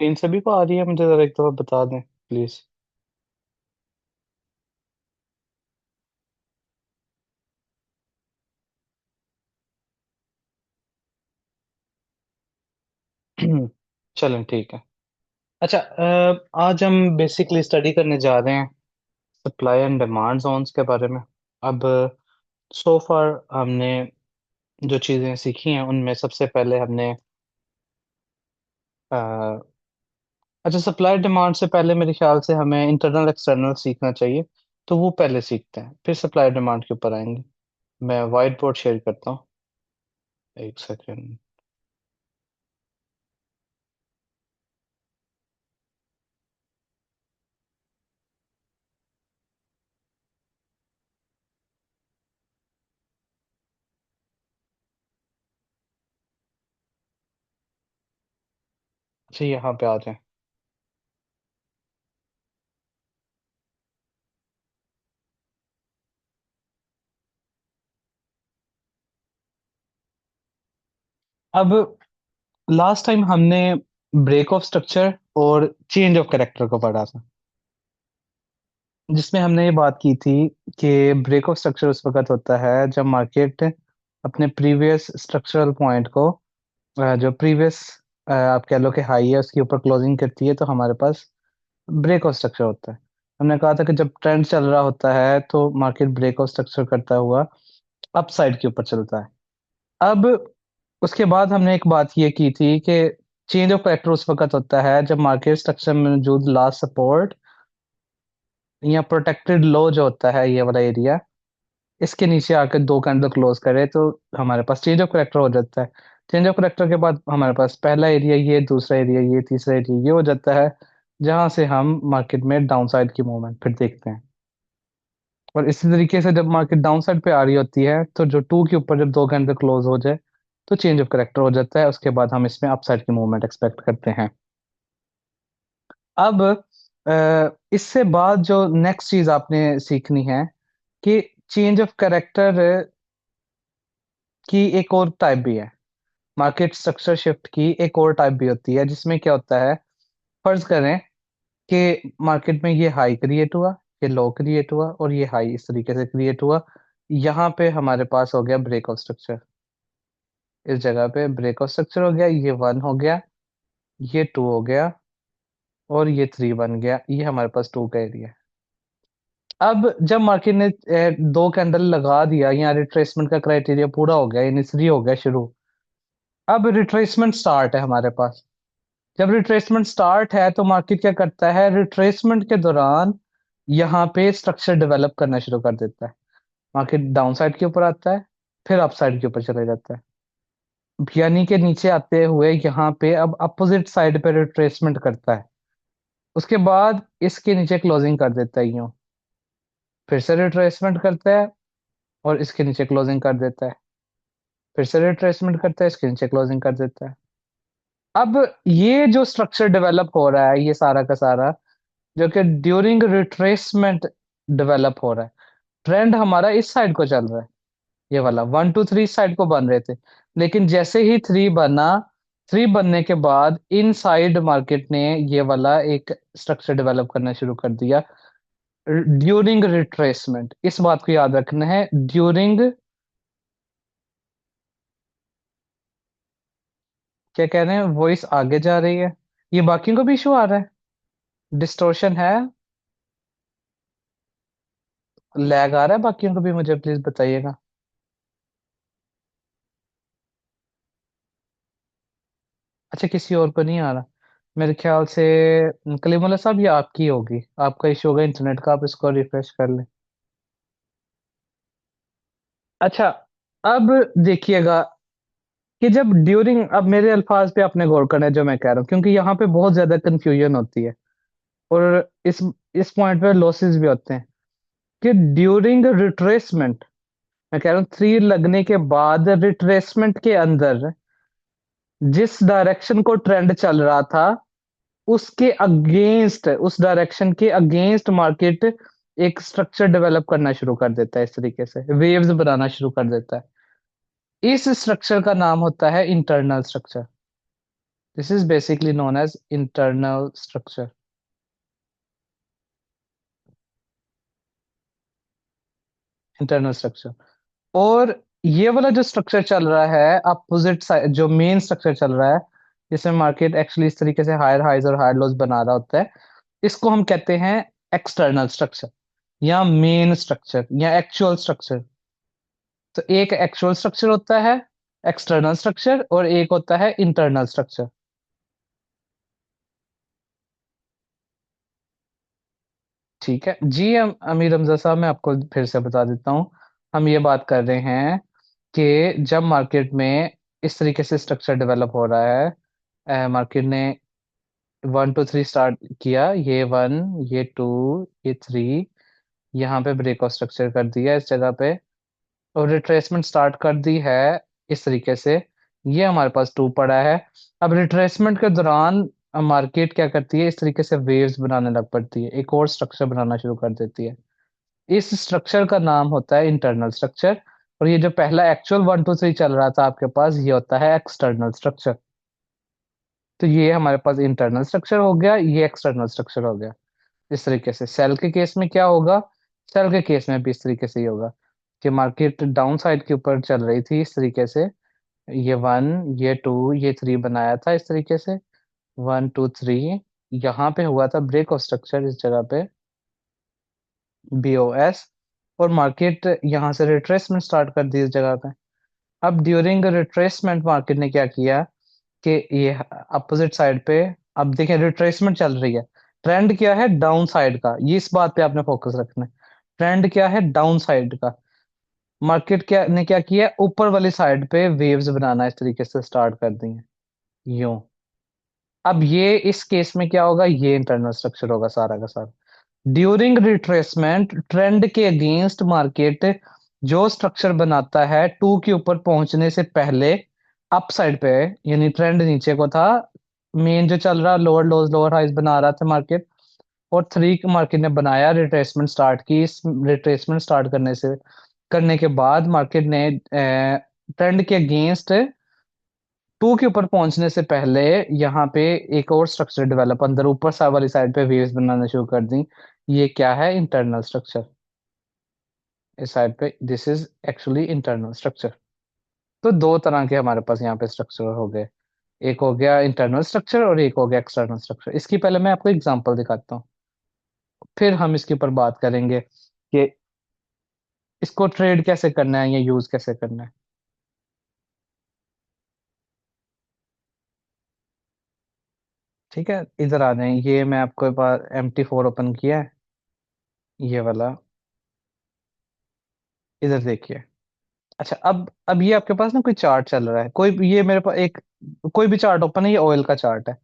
इन सभी को आ रही है? मुझे जरा एक दफा बता दें प्लीज। चलें ठीक है। अच्छा, आज हम बेसिकली स्टडी करने जा रहे हैं सप्लाई एंड डिमांड जोन्स के बारे में। अब सो फार हमने जो चीज़ें सीखी हैं उनमें सबसे पहले हमने अ, अच्छा, सप्लाई डिमांड से पहले मेरे ख्याल से हमें इंटरनल एक्सटर्नल सीखना चाहिए। तो वो पहले सीखते हैं, फिर सप्लाई डिमांड के ऊपर आएंगे। मैं वाइट बोर्ड शेयर करता हूँ। एक सेकेंड। अच्छा, यहाँ पे आ जाए। अब लास्ट टाइम हमने ब्रेक ऑफ स्ट्रक्चर और चेंज ऑफ कैरेक्टर को पढ़ा था, जिसमें हमने ये बात की थी कि ब्रेक ऑफ स्ट्रक्चर उस वक्त होता है जब मार्केट अपने प्रीवियस स्ट्रक्चरल पॉइंट को जो प्रीवियस आप कह लो कि हाई है उसके ऊपर क्लोजिंग करती है, तो हमारे पास ब्रेक ऑफ स्ट्रक्चर होता है। हमने कहा था कि जब ट्रेंड चल रहा होता है तो मार्केट ब्रेक ऑफ स्ट्रक्चर करता हुआ अपसाइड के ऊपर चलता है। अब उसके बाद हमने एक बात ये की थी कि चेंज ऑफ कैरेक्टर उस वक्त होता है जब मार्केट स्ट्रक्चर में मौजूद लास्ट सपोर्ट या प्रोटेक्टेड लो जो होता है, ये वाला एरिया, इसके नीचे आकर दो कैंडल क्लोज करे तो हमारे पास चेंज ऑफ कैरेक्टर हो जाता है। चेंज ऑफ कैरेक्टर के बाद हमारे पास पहला एरिया ये, दूसरा एरिया ये, तीसरा एरिया ये हो जाता है, जहां से हम मार्केट में डाउन साइड की मूवमेंट फिर देखते हैं। और इसी तरीके से जब मार्केट डाउन साइड पे आ रही होती है तो जो टू के ऊपर जब दो कैंडल क्लोज हो जाए तो चेंज ऑफ कैरेक्टर हो जाता है। उसके बाद हम इसमें अपसाइड की मूवमेंट एक्सपेक्ट करते हैं। अब इससे बाद जो नेक्स्ट चीज आपने सीखनी है कि चेंज ऑफ कैरेक्टर की एक और टाइप भी है। मार्केट स्ट्रक्चर शिफ्ट की एक और टाइप भी होती है, जिसमें क्या होता है, फर्ज करें कि मार्केट में ये हाई क्रिएट हुआ, ये लो क्रिएट हुआ और ये हाई इस तरीके से क्रिएट हुआ। यहाँ पे हमारे पास हो गया ब्रेक ऑफ स्ट्रक्चर। इस जगह पे ब्रेक ऑफ स्ट्रक्चर हो गया, ये वन हो गया, ये टू हो गया और ये थ्री बन गया। ये हमारे पास टू का एरिया है। अब जब मार्केट ने दो कैंडल लगा दिया, यहाँ रिट्रेसमेंट का क्राइटेरिया पूरा हो गया, यानी थ्री हो गया शुरू। अब रिट्रेसमेंट स्टार्ट है हमारे पास। जब रिट्रेसमेंट स्टार्ट है तो मार्केट क्या करता है, रिट्रेसमेंट के दौरान यहाँ पे स्ट्रक्चर डेवलप करना शुरू कर देता है। मार्केट डाउन साइड के ऊपर आता है, फिर अप साइड के ऊपर चले जाता है, यानी कि नीचे आते हुए यहाँ पे अब अपोजिट साइड पे रिट्रेसमेंट करता है। उसके बाद इसके नीचे क्लोजिंग कर देता है यूं, फिर से रिट्रेसमेंट करता है और इसके नीचे क्लोजिंग कर देता है, फिर से रिट्रेसमेंट करता है, इसके नीचे क्लोजिंग कर देता है। अब ये जो स्ट्रक्चर डेवलप हो रहा है, ये सारा का सारा जो कि ड्यूरिंग रिट्रेसमेंट डेवलप हो रहा है। ट्रेंड हमारा इस साइड को चल रहा है, ये वाला वन टू थ्री साइड को बन रहे थे, लेकिन जैसे ही थ्री बना, थ्री बनने के बाद इन साइड मार्केट ने ये वाला एक स्ट्रक्चर डेवलप करना शुरू कर दिया ड्यूरिंग रिट्रेसमेंट। इस बात को याद रखना है, ड्यूरिंग, क्या कह रहे हैं, वॉइस आगे जा रही है। ये बाकियों को भी इशू आ रहा है, डिस्टोर्शन है, लैग आ रहा है बाकियों को भी, मुझे प्लीज बताइएगा। अच्छा, किसी और को नहीं आ रहा? मेरे ख्याल से कलीमुल्ला साहब ये आपकी होगी, आपका इशू होगा इंटरनेट का, आप इसको रिफ्रेश कर लें। अच्छा, अब देखिएगा कि जब ड्यूरिंग, अब मेरे अल्फाज पे आपने गौर करना है जो मैं कह रहा हूँ, क्योंकि यहाँ पे बहुत ज्यादा कंफ्यूजन होती है और इस पॉइंट पे लॉसेस भी होते हैं कि ड्यूरिंग रिट्रेसमेंट, मैं कह रहा हूँ थ्री लगने के बाद रिट्रेसमेंट के अंदर जिस डायरेक्शन को ट्रेंड चल रहा था उसके अगेंस्ट, उस डायरेक्शन के अगेंस्ट मार्केट एक स्ट्रक्चर डेवलप करना शुरू कर देता है, इस तरीके से वेव्स बनाना शुरू कर देता है। इस स्ट्रक्चर का नाम होता है internal structure. This is basically known as internal structure. Internal structure. और ये वाला जो स्ट्रक्चर चल रहा है अपोजिट साइड, जो मेन स्ट्रक्चर चल रहा है, जिसमें मार्केट एक्चुअली इस तरीके से हायर हाइज और हायर लोज बना रहा होता है, इसको हम कहते हैं एक्सटर्नल स्ट्रक्चर या मेन स्ट्रक्चर या एक्चुअल स्ट्रक्चर। तो एक एक्चुअल स्ट्रक्चर होता है, एक्सटर्नल स्ट्रक्चर, और एक होता है इंटरनल स्ट्रक्चर। ठीक है जी। अमीर हमजा साहब, मैं आपको फिर से बता देता हूँ। हम ये बात कर रहे हैं कि जब मार्केट में इस तरीके से स्ट्रक्चर डेवलप हो रहा है, मार्केट ने 1 2 3 स्टार्ट किया, ये 1, ये 2, ये 3, यहाँ पे ब्रेक ऑफ स्ट्रक्चर कर दिया इस जगह पे, और रिट्रेसमेंट स्टार्ट कर दी है इस तरीके से। ये हमारे पास 2 पड़ा है। अब रिट्रेसमेंट के दौरान मार्केट क्या करती है, इस तरीके से वेव्स बनाने लग पड़ती है, एक और स्ट्रक्चर बनाना शुरू कर देती है। इस स्ट्रक्चर का नाम होता है इंटरनल स्ट्रक्चर। और ये जो पहला एक्चुअल 1 2 3 चल रहा था आपके पास, ये होता है एक्सटर्नल स्ट्रक्चर। तो ये हमारे पास इंटरनल स्ट्रक्चर हो गया, ये एक्सटर्नल स्ट्रक्चर हो गया। इस तरीके से सेल के केस में क्या होगा, सेल के केस में भी इस तरीके से ही होगा कि मार्केट डाउन साइड के ऊपर चल रही थी इस तरीके से। ये 1, ये 2, ये 3 बनाया था इस तरीके से। 1 2 3, यहाँ पे हुआ था ब्रेक ऑफ स्ट्रक्चर इस जगह पे, BOS। और मार्केट यहाँ से रिट्रेसमेंट स्टार्ट कर दी इस जगह पे। अब ड्यूरिंग रिट्रेसमेंट मार्केट ने क्या किया कि ये अपोजिट साइड पे, अब देखें रिट्रेसमेंट चल रही है, ट्रेंड क्या है डाउन साइड का, ये इस बात पे आपने फोकस रखना है। ट्रेंड क्या है डाउन साइड का। मार्केट क्या किया, ऊपर वाली साइड पे वेव्स बनाना इस तरीके से स्टार्ट कर दी है, यूं। अब ये इस केस में क्या होगा, ये इंटरनल स्ट्रक्चर होगा सारा का सारा। ड्यूरिंग रिट्रेसमेंट ट्रेंड के अगेंस्ट मार्केट जो स्ट्रक्चर बनाता है 2 के ऊपर पहुंचने से पहले, अप साइड पे, यानी ट्रेंड नीचे को था, मेन जो चल रहा लोअर लोज लोअर हाइज बना रहा था मार्केट, और 3 मार्केट ने बनाया, रिट्रेसमेंट स्टार्ट की। इस रिट्रेसमेंट स्टार्ट करने के बाद मार्केट ने ट्रेंड के अगेंस्ट 2 के ऊपर पहुंचने से पहले यहाँ पे एक और स्ट्रक्चर डेवलप अंदर ऊपर सा वाली साइड पे वेव्स बनाना शुरू कर दी। ये क्या है, इंटरनल स्ट्रक्चर। इस साइड पे this is actually internal structure. तो 2 तरह के हमारे पास यहाँ पे स्ट्रक्चर हो गए, एक हो गया इंटरनल स्ट्रक्चर और एक हो गया एक्सटर्नल स्ट्रक्चर। इसकी पहले मैं आपको एग्जांपल दिखाता हूँ, फिर हम इसके ऊपर बात करेंगे कि इसको ट्रेड कैसे करना है या यूज कैसे करना है। ठीक है, इधर आ जाए, ये मैं आपको पास MT4 ओपन किया है, ये वाला, इधर देखिए। अच्छा, अब ये आपके पास ना कोई चार्ट चल रहा है, कोई ये मेरे पास एक कोई भी चार्ट ओपन है, ये ऑयल का चार्ट है।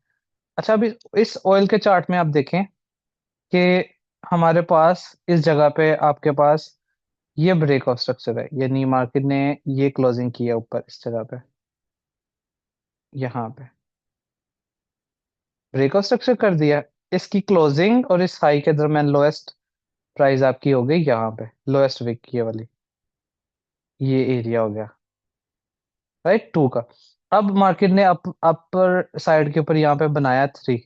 अच्छा, अभी इस ऑयल के चार्ट में आप देखें कि हमारे पास इस जगह पे आपके पास ये ब्रेक ऑफ स्ट्रक्चर है, यानी मार्केट ने ये क्लोजिंग की है ऊपर इस जगह पे, यहाँ पे ब्रेक ऑफ स्ट्रक्चर कर दिया। इसकी क्लोजिंग और इस हाई के दरम्यान लोएस्ट प्राइस आपकी हो गई यहाँ पे, लोएस्ट विक की ये वाली, ये एरिया हो गया राइट 2 का। अब मार्केट ने अपर साइड के ऊपर यहाँ पे बनाया 3,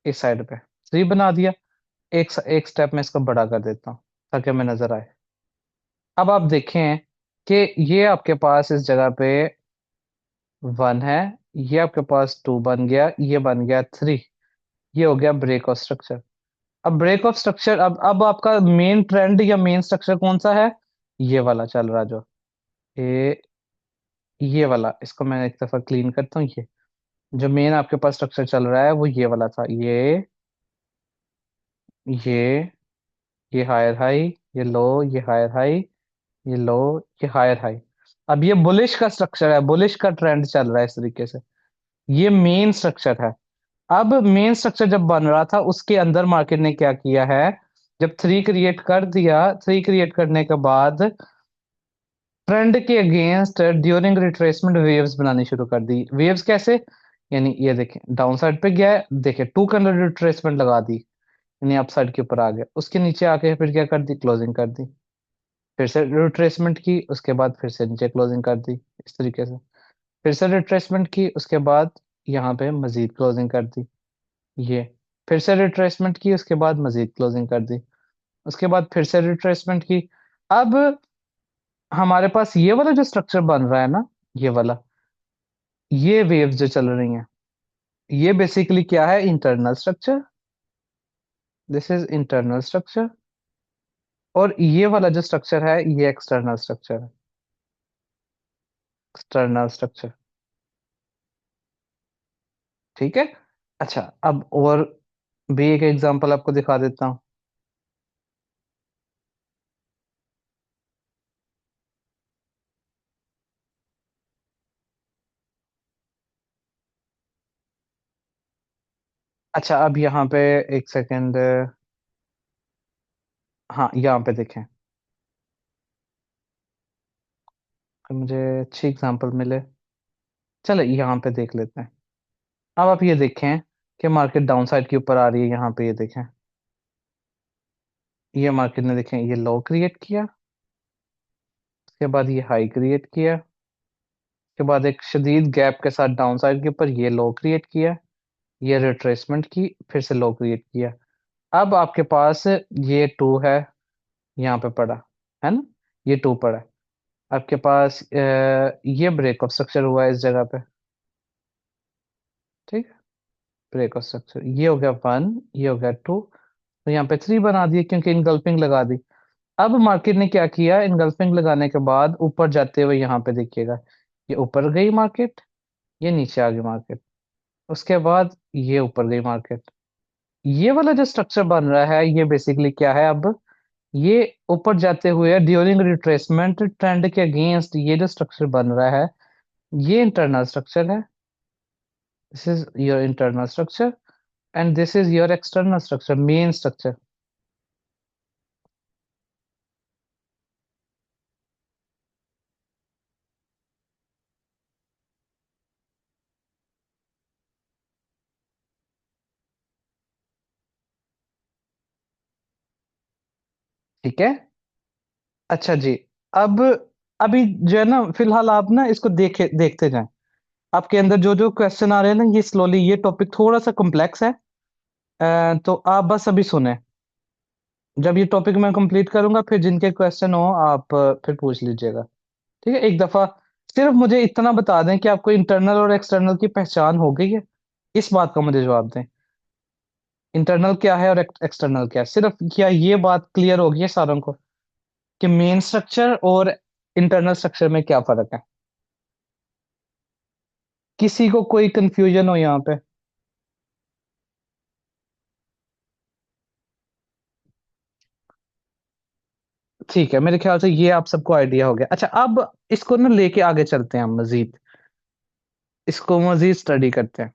इस साइड पे 3 बना दिया। एक स्टेप में इसको बड़ा कर देता हूँ ताकि हमें नजर आए। अब आप देखें कि ये आपके पास इस जगह पे 1 है, ये आपके पास 2 बन गया, ये बन गया 3, ये हो गया ब्रेक ऑफ स्ट्रक्चर। अब ब्रेक ऑफ स्ट्रक्चर, अब आपका मेन ट्रेंड या मेन स्ट्रक्चर कौन सा है, ये वाला चल रहा जो, ये वाला, इसको मैं एक दफा क्लीन करता हूँ। ये जो मेन आपके पास स्ट्रक्चर चल रहा है वो ये वाला था, ये ये हायर हाई, ये लो, ये हायर हाई, ये लो, ये हायर हाई। अब ये बुलिश का स्ट्रक्चर है, बुलिश का ट्रेंड चल रहा है इस तरीके से, ये मेन स्ट्रक्चर है। अब मेन स्ट्रक्चर जब बन रहा था उसके अंदर मार्केट ने क्या किया है, जब 3 क्रिएट कर दिया, 3 क्रिएट करने के बाद ट्रेंड के अगेंस्ट ड्यूरिंग रिट्रेसमेंट वेव्स बनानी शुरू कर दी। वेव्स कैसे, यानी ये देखें डाउन साइड पे गया है, देखें 2 के अंदर रिट्रेसमेंट लगा दी, यानी अप साइड के ऊपर आ गया, उसके नीचे आके फिर क्या कर दी, क्लोजिंग कर दी, फिर से रिट्रेसमेंट की, उसके बाद फिर से नीचे क्लोजिंग कर दी इस तरीके से, फिर से रिट्रेसमेंट की, उसके बाद यहाँ पे मजीद क्लोजिंग कर दी। ये फिर से रिट्रेसमेंट की, उसके बाद मजीद क्लोजिंग कर दी, उसके बाद फिर से रिट्रेसमेंट की। अब हमारे पास ये वाला जो स्ट्रक्चर बन रहा है ना, ये वाला, ये वेव्स जो चल रही हैं, ये बेसिकली क्या है? Internal structure. This is internal structure. और ये वाला जो स्ट्रक्चर है, ये एक्सटर्नल स्ट्रक्चर है। External structure. ठीक है। अच्छा, अब और भी एक एग्जांपल आपको दिखा देता हूँ। अच्छा, अब यहाँ पे एक सेकेंड। हाँ, यहाँ पे देखें, कि मुझे अच्छी एग्जांपल मिले। चलो यहाँ पे देख लेते हैं। अब आप ये देखें कि मार्केट डाउन साइड के ऊपर आ रही है। यहाँ पे ये देखें, ये मार्केट ने देखें, ये लो क्रिएट किया, उसके बाद ये हाई क्रिएट किया, उसके बाद एक शदीद गैप के साथ डाउन साइड के ऊपर ये लो क्रिएट किया, ये रिट्रेसमेंट की, फिर से लो क्रिएट किया। अब आपके पास ये टू है, यहाँ पे पड़ा है ना, ये टू पड़ा है। आपके पास ये ब्रेक ऑफ स्ट्रक्चर हुआ है इस जगह पे। ठीक है, ब्रेक ऑफ स्ट्रक्चर, ये हो गया वन, ये हो गया टू। तो यहाँ पे थ्री बना दिए क्योंकि इनगल्फिंग लगा दी। अब मार्केट ने क्या किया? इनगल्फिंग लगाने के बाद ऊपर जाते हुए यहाँ पे देखिएगा, ये ऊपर गई मार्केट, ये नीचे आ गई मार्केट, उसके बाद ये ऊपर गई मार्केट। ये वाला जो स्ट्रक्चर बन रहा है, ये बेसिकली क्या है? अब ये ऊपर जाते हुए ड्यूरिंग रिट्रेसमेंट ट्रेंड के अगेंस्ट ये जो स्ट्रक्चर बन रहा है, ये इंटरनल स्ट्रक्चर है। This is your internal structure and this is your external structure, main structure. ठीक है। अच्छा जी। अब अभी जो है ना, फिलहाल आप ना इसको देखते जाएं। आपके अंदर जो जो क्वेश्चन आ रहे हैं ना, ये स्लोली, ये टॉपिक थोड़ा सा कॉम्प्लेक्स है। तो आप बस अभी सुने। जब ये टॉपिक मैं कंप्लीट करूंगा, फिर जिनके क्वेश्चन हो आप फिर पूछ लीजिएगा। ठीक है, एक दफा सिर्फ मुझे इतना बता दें कि आपको इंटरनल और एक्सटर्नल की पहचान हो गई है। इस बात का मुझे जवाब दें, इंटरनल क्या है और एक्सटर्नल क्या है। सिर्फ क्या ये बात क्लियर होगी है सारों को कि मेन स्ट्रक्चर और इंटरनल स्ट्रक्चर में क्या फर्क है? किसी को कोई कंफ्यूजन हो यहाँ पे? ठीक है, मेरे ख्याल से ये आप सबको आइडिया हो गया। अच्छा, अब इसको ना लेके आगे चलते हैं, हम मजीद इसको मजीद स्टडी करते हैं।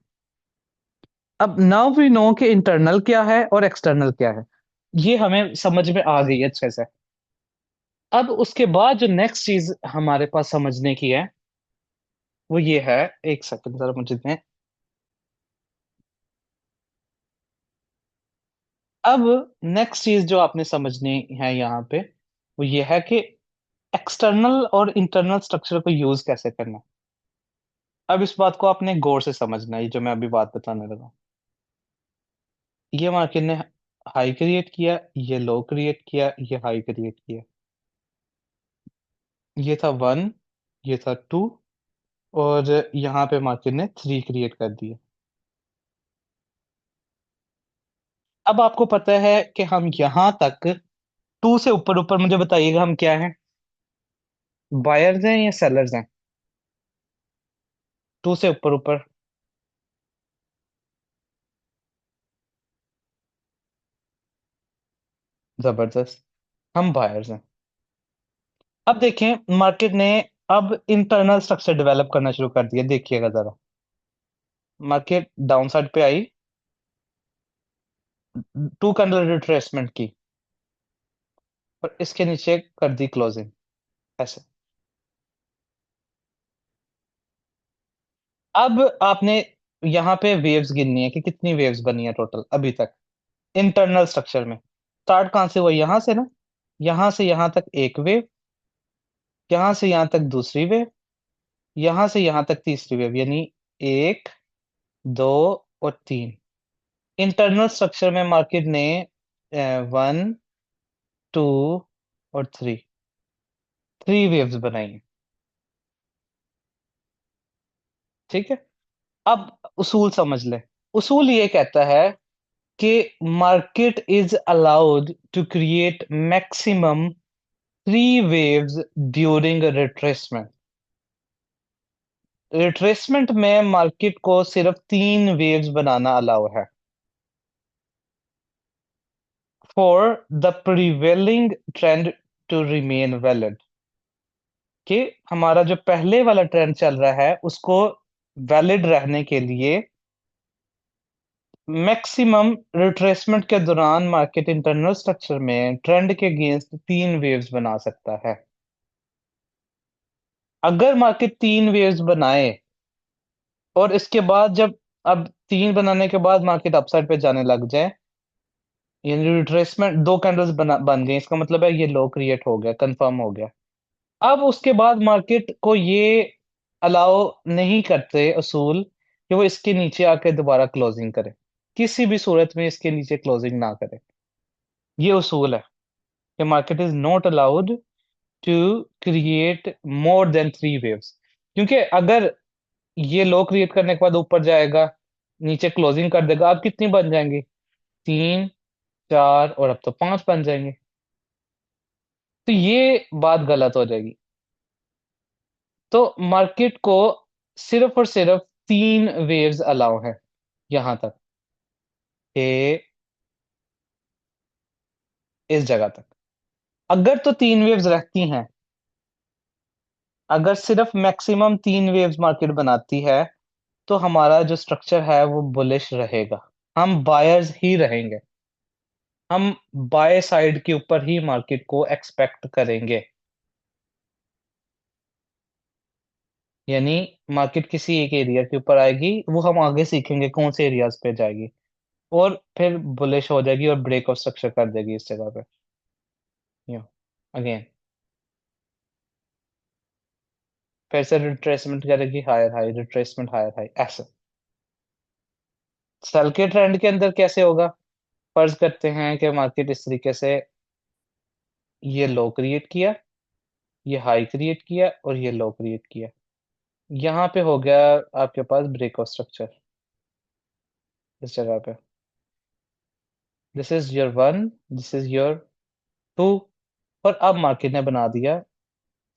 अब नाउ वी नो कि इंटरनल क्या है और एक्सटर्नल क्या है, ये हमें समझ में आ गई है अच्छे से। अब उसके बाद जो नेक्स्ट चीज हमारे पास समझने की है, वो ये है। एक सेकंड जरा मुझे दें। अब नेक्स्ट चीज जो आपने समझनी है यहाँ पे, वो ये है कि एक्सटर्नल और इंटरनल स्ट्रक्चर को यूज कैसे करना है। अब इस बात को आपने गौर से समझना है, ये जो मैं अभी बात बताने लगा। ये मार्केट ने हाई क्रिएट किया, ये लो क्रिएट किया, ये हाई क्रिएट किया, ये था वन, ये था टू, और यहाँ पे मार्केट ने थ्री क्रिएट कर दिया। अब आपको पता है कि हम यहाँ तक टू से ऊपर ऊपर मुझे बताइएगा हम क्या हैं, बायर्स हैं या सेलर्स हैं? टू से ऊपर ऊपर। जबरदस्त, हम बायर्स हैं। अब देखें, मार्केट ने अब इंटरनल स्ट्रक्चर डेवलप करना शुरू कर दिया। देखिएगा जरा, मार्केट डाउन साइड पे आई, टू कैंडल रिट्रेसमेंट की, और इसके नीचे कर दी क्लोजिंग, ऐसे। अब आपने यहाँ पे वेव्स गिननी है कि कितनी वेव्स बनी है टोटल अभी तक इंटरनल स्ट्रक्चर में। स्टार्ट कहाँ से हुआ? यहाँ से ना, यहाँ से यहाँ तक एक वेव, यहाँ से यहाँ तक दूसरी वेव, यहाँ से यहाँ तक तीसरी वेव, यानी एक, दो और तीन। इंटरनल स्ट्रक्चर में मार्केट ने वन, टू और थ्री, थ्री वेव्स बनाई हैं। ठीक है। अब उसूल समझ ले। उसूल ये कहता है कि market is allowed to create maximum three waves during retracement. Retracement में मार्केट को सिर्फ तीन वेव्स बनाना अलाउ है for the prevailing trend to remain valid. कि हमारा जो पहले वाला ट्रेंड चल रहा है उसको वैलिड रहने के लिए मैक्सिमम रिट्रेसमेंट के दौरान मार्केट इंटरनल स्ट्रक्चर में ट्रेंड के अगेंस्ट तीन वेव्स बना सकता है। अगर मार्केट तीन वेव्स बनाए और इसके बाद जब अब तीन बनाने के बाद मार्केट अपसाइड पे जाने लग जाए, यानी रिट्रेसमेंट दो कैंडल्स बन गए, इसका मतलब है ये लो क्रिएट हो गया, कंफर्म हो गया। अब उसके बाद मार्केट को ये अलाउ नहीं करते असूल कि वो इसके नीचे आके दोबारा क्लोजिंग करे। किसी भी सूरत में इसके नीचे क्लोजिंग ना करे। ये उसूल है कि market is not allowed to create more than three waves. क्योंकि अगर ये लो क्रिएट करने के बाद ऊपर जाएगा, नीचे क्लोजिंग कर देगा, अब कितनी बन जाएंगी? तीन, चार और अब तो पांच बन जाएंगे। तो ये बात गलत हो जाएगी। तो मार्केट को सिर्फ और सिर्फ तीन वेव्स अलाउ है यहां तक, कि इस जगह तक। अगर तो तीन वेव्स रहती हैं, अगर सिर्फ मैक्सिमम तीन वेव्स मार्केट बनाती है, तो हमारा जो स्ट्रक्चर है वो बुलिश रहेगा। हम बायर्स ही रहेंगे। हम बाय साइड के ऊपर ही मार्केट को एक्सपेक्ट करेंगे। यानी मार्केट किसी एक एरिया के ऊपर आएगी, वो हम आगे सीखेंगे कौन से एरियाज पे जाएगी, और फिर बुलिश हो जाएगी और ब्रेक ऑफ स्ट्रक्चर कर देगी इस जगह पे। यो अगेन फिर से रिट्रेसमेंट करेगी, higher high, retracement, higher high, ऐसे। सेल के ट्रेंड के अंदर कैसे होगा? फर्ज करते हैं कि मार्केट इस तरीके से ये लो क्रिएट किया, ये हाई क्रिएट किया और ये लो क्रिएट किया। यहाँ पे हो गया आपके पास ब्रेक ऑफ स्ट्रक्चर इस जगह पे। This is your one, this is your two, और अब मार्केट ने बना दिया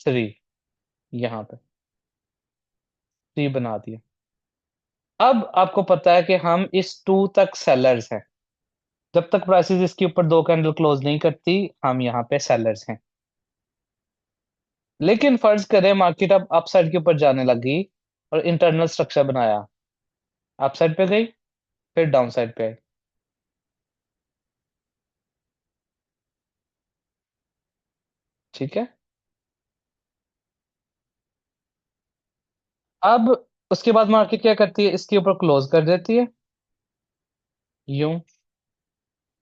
थ्री। यहाँ पे थ्री बना दिया। अब आपको पता है कि हम इस टू तक सेलर्स हैं। जब तक प्राइसेस इसके ऊपर दो कैंडल क्लोज नहीं करती, हम यहाँ पे सेलर्स हैं। लेकिन फर्ज करें मार्केट अब अपसाइड के ऊपर जाने लगी और इंटरनल स्ट्रक्चर बनाया, अपसाइड पे गई, फिर डाउन साइड पे आई। ठीक है। अब उसके बाद मार्केट क्या करती है? इसके ऊपर क्लोज कर देती है, यूं।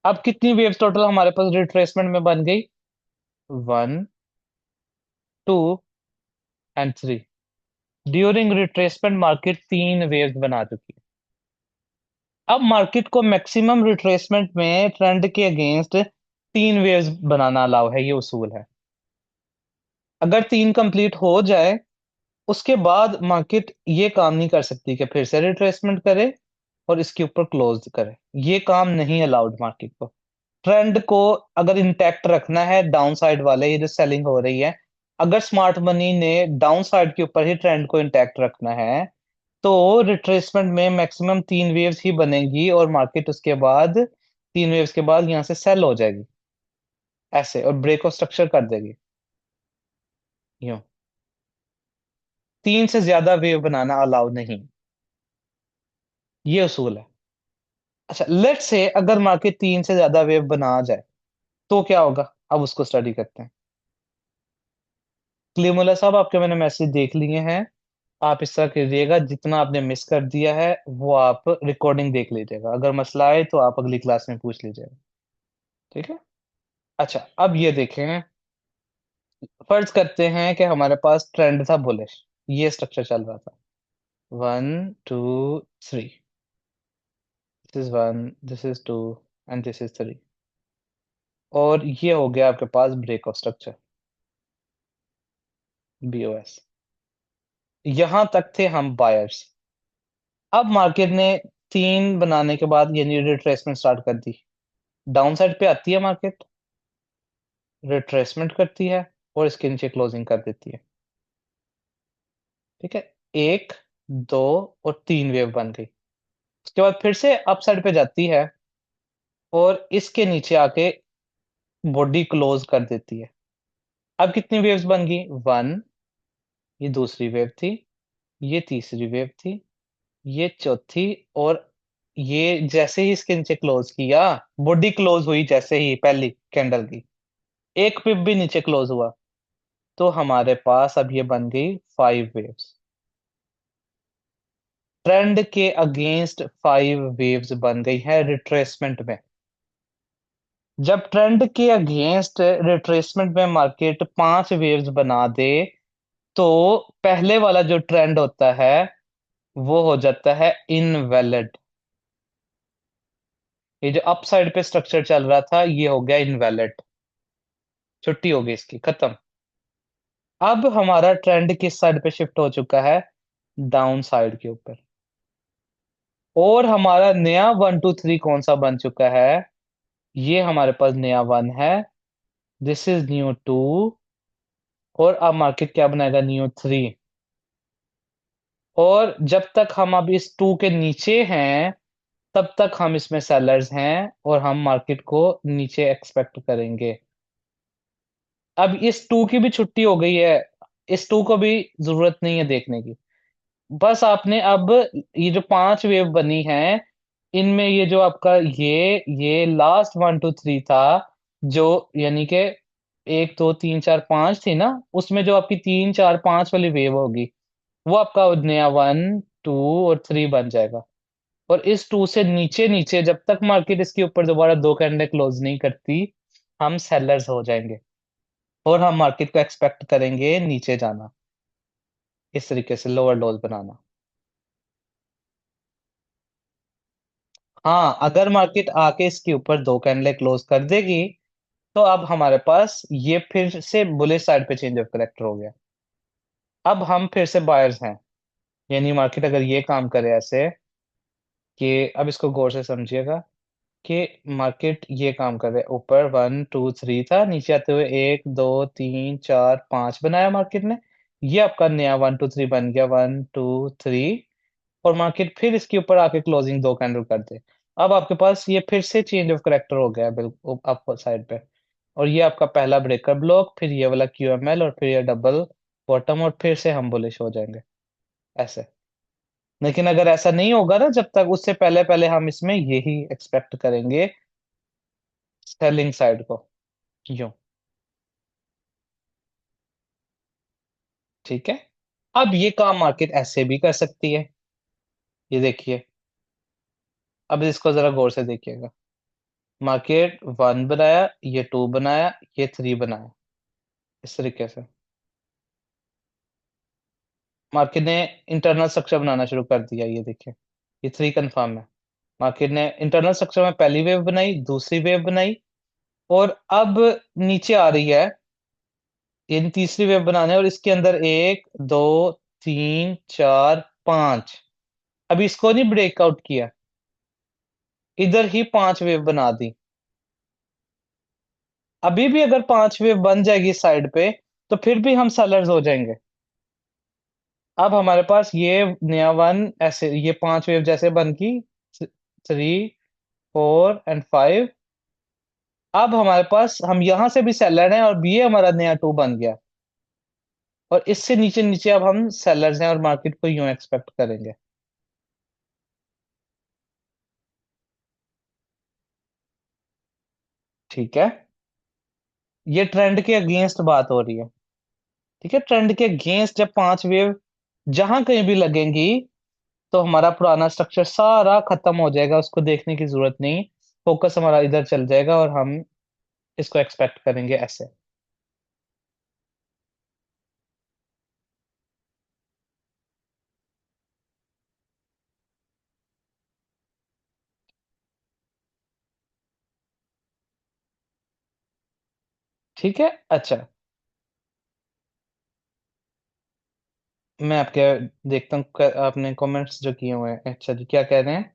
अब कितनी वेव्स टोटल हमारे पास रिट्रेसमेंट में बन गई? One, two and three. During retracement market तीन वेव्स बना चुकी है। अब मार्केट को मैक्सिमम रिट्रेसमेंट में ट्रेंड के अगेंस्ट तीन वेव्स बनाना अलाउ है, ये उसूल है। अगर तीन कंप्लीट हो जाए, उसके बाद मार्केट ये काम नहीं कर सकती कि फिर से रिट्रेसमेंट करे और इसके ऊपर क्लोज करे। ये काम नहीं अलाउड मार्केट को। ट्रेंड को अगर इंटैक्ट रखना है, डाउन साइड वाले ये जो सेलिंग हो रही है, अगर स्मार्ट मनी ने डाउन साइड के ऊपर ही ट्रेंड को इंटैक्ट रखना है, तो रिट्रेसमेंट में मैक्सिमम तीन वेव्स ही बनेगी और मार्केट उसके बाद तीन वेव्स के बाद यहां से सेल हो जाएगी ऐसे, और ब्रेक ऑफ स्ट्रक्चर कर देगी यूं। तीन से ज्यादा वेव बनाना अलाउ नहीं, ये उसूल है। अच्छा, लेट से अगर मार्केट तीन से ज्यादा वेव बना जाए, तो क्या होगा? अब उसको स्टडी करते हैं। क्लीमुला साहब, आपके मैंने मैसेज देख लिए हैं। आप इस तरह कीजिएगा, जितना आपने मिस कर दिया है वो आप रिकॉर्डिंग देख लीजिएगा। अगर मसला आए तो आप अगली क्लास में पूछ लीजिएगा। ठीक है। अच्छा, अब ये देखें। फर्ज करते हैं कि हमारे पास ट्रेंड था बुलिश, ये स्ट्रक्चर चल रहा था, one, two, three. This is one, this is two, and this is three. और ये हो गया आपके पास ब्रेक ऑफ स्ट्रक्चर, BOS। यहां तक थे हम बायर्स। अब मार्केट ने तीन बनाने के बाद यानी रिट्रेसमेंट स्टार्ट कर दी। डाउन साइड पे आती है मार्केट, रिट्रेसमेंट करती है और इसके नीचे क्लोजिंग कर देती है। ठीक है, एक, दो और तीन वेव बन गई। उसके बाद फिर से अप साइड पे जाती है और इसके नीचे आके बॉडी क्लोज कर देती है। अब कितनी वेव्स बन गई? वन, ये दूसरी वेव थी, ये तीसरी वेव थी, ये चौथी, और ये जैसे ही इसके नीचे क्लोज किया, बॉडी क्लोज हुई जैसे ही पहली कैंडल की, एक पिप भी नीचे क्लोज हुआ, तो हमारे पास अब ये बन गई फाइव वेव्स। ट्रेंड के अगेंस्ट फाइव वेव्स बन गई है रिट्रेसमेंट में। जब ट्रेंड के अगेंस्ट रिट्रेसमेंट में मार्केट पांच वेव्स बना दे, तो पहले वाला जो ट्रेंड होता है वो हो जाता है इनवैलिड। ये जो अप साइड पे स्ट्रक्चर चल रहा था ये हो गया इनवैलिड, छुट्टी हो गई इसकी, खत्म। अब हमारा ट्रेंड किस साइड पे शिफ्ट हो चुका है? डाउन साइड के ऊपर। और हमारा नया वन टू थ्री कौन सा बन चुका है? ये हमारे पास नया वन है, दिस इज न्यू टू, और अब मार्केट क्या बनाएगा? New three. और जब तक हम अब इस टू के नीचे हैं तब तक हम इसमें सेलर्स हैं और हम मार्केट को नीचे एक्सपेक्ट करेंगे। अब इस टू की भी छुट्टी हो गई है, इस टू को भी जरूरत नहीं है देखने की। बस आपने अब ये जो पांच वेव बनी है, इनमें ये जो आपका ये लास्ट वन टू थ्री था, जो यानी कि एक दो तीन चार पांच थी ना, उसमें जो आपकी तीन चार पांच वाली वेव होगी वो आपका नया वन टू और थ्री बन जाएगा। और इस टू से नीचे नीचे जब तक मार्केट इसके ऊपर दोबारा दो कैंडल क्लोज नहीं करती, हम सेलर्स हो जाएंगे और हम मार्केट को एक्सपेक्ट करेंगे नीचे जाना, इस तरीके से लोअर लोज बनाना। हाँ, अगर मार्केट आके इसके ऊपर दो कैंडल क्लोज कर देगी तो अब हमारे पास ये फिर से बुलिश साइड पे चेंज ऑफ करेक्टर हो गया। अब हम फिर से बायर्स हैं, यानी मार्केट अगर ये काम करे ऐसे कि, अब इसको गौर से समझिएगा कि मार्केट ये काम कर रहा है, ऊपर वन टू थ्री था, नीचे आते हुए एक दो तीन चार पांच बनाया मार्केट ने, ये आपका नया वन टू थ्री बन गया, वन टू थ्री। और मार्केट फिर इसके ऊपर आके क्लोजिंग दो कैंडल कर दे, अब आपके पास ये फिर से चेंज ऑफ करेक्टर हो गया बिल्कुल अप साइड पे। और ये आपका पहला ब्रेकर ब्लॉक, फिर ये वाला QML, और फिर ये डबल बॉटम, और फिर से हम बुलिश हो जाएंगे ऐसे। लेकिन अगर ऐसा नहीं होगा ना, जब तक उससे पहले पहले हम इसमें यही एक्सपेक्ट करेंगे, सेलिंग साइड को, यूं। ठीक है, अब ये काम मार्केट ऐसे भी कर सकती है, ये देखिए। अब इसको जरा गौर से देखिएगा, मार्केट वन बनाया, ये टू बनाया, ये थ्री बनाया, इस तरीके से मार्केट ने इंटरनल स्ट्रक्चर बनाना शुरू कर दिया, ये देखिए। ये थ्री कंफर्म है, मार्केट ने इंटरनल स्ट्रक्चर में पहली वेव बनाई, दूसरी वेव बनाई, और अब नीचे आ रही है इन तीसरी वेव बनाने, और इसके अंदर एक दो तीन चार पांच, अभी इसको नहीं ब्रेकआउट किया, इधर ही पांच वेव बना दी। अभी भी अगर पांच वेव बन जाएगी साइड पे तो फिर भी हम सेलर्स हो जाएंगे। अब हमारे पास ये नया वन ऐसे ये पांच वेव जैसे बन की, थ्री फोर एंड फाइव। अब हमारे पास हम यहां से भी सेलर हैं और ये हमारा नया टू बन गया, और इससे नीचे नीचे अब हम सेलर्स हैं और मार्केट को यूं एक्सपेक्ट करेंगे। ठीक है, ये ट्रेंड के अगेंस्ट बात हो रही है। ठीक है, ट्रेंड के अगेंस्ट जब पांच वेव जहां कहीं भी लगेंगी तो हमारा पुराना स्ट्रक्चर सारा खत्म हो जाएगा, उसको देखने की जरूरत नहीं, फोकस हमारा इधर चल जाएगा और हम इसको एक्सपेक्ट करेंगे ऐसे। ठीक है। अच्छा, मैं आपके देखता हूँ आपने कमेंट्स जो किए हुए हैं। अच्छा जी, क्या कह रहे हैं?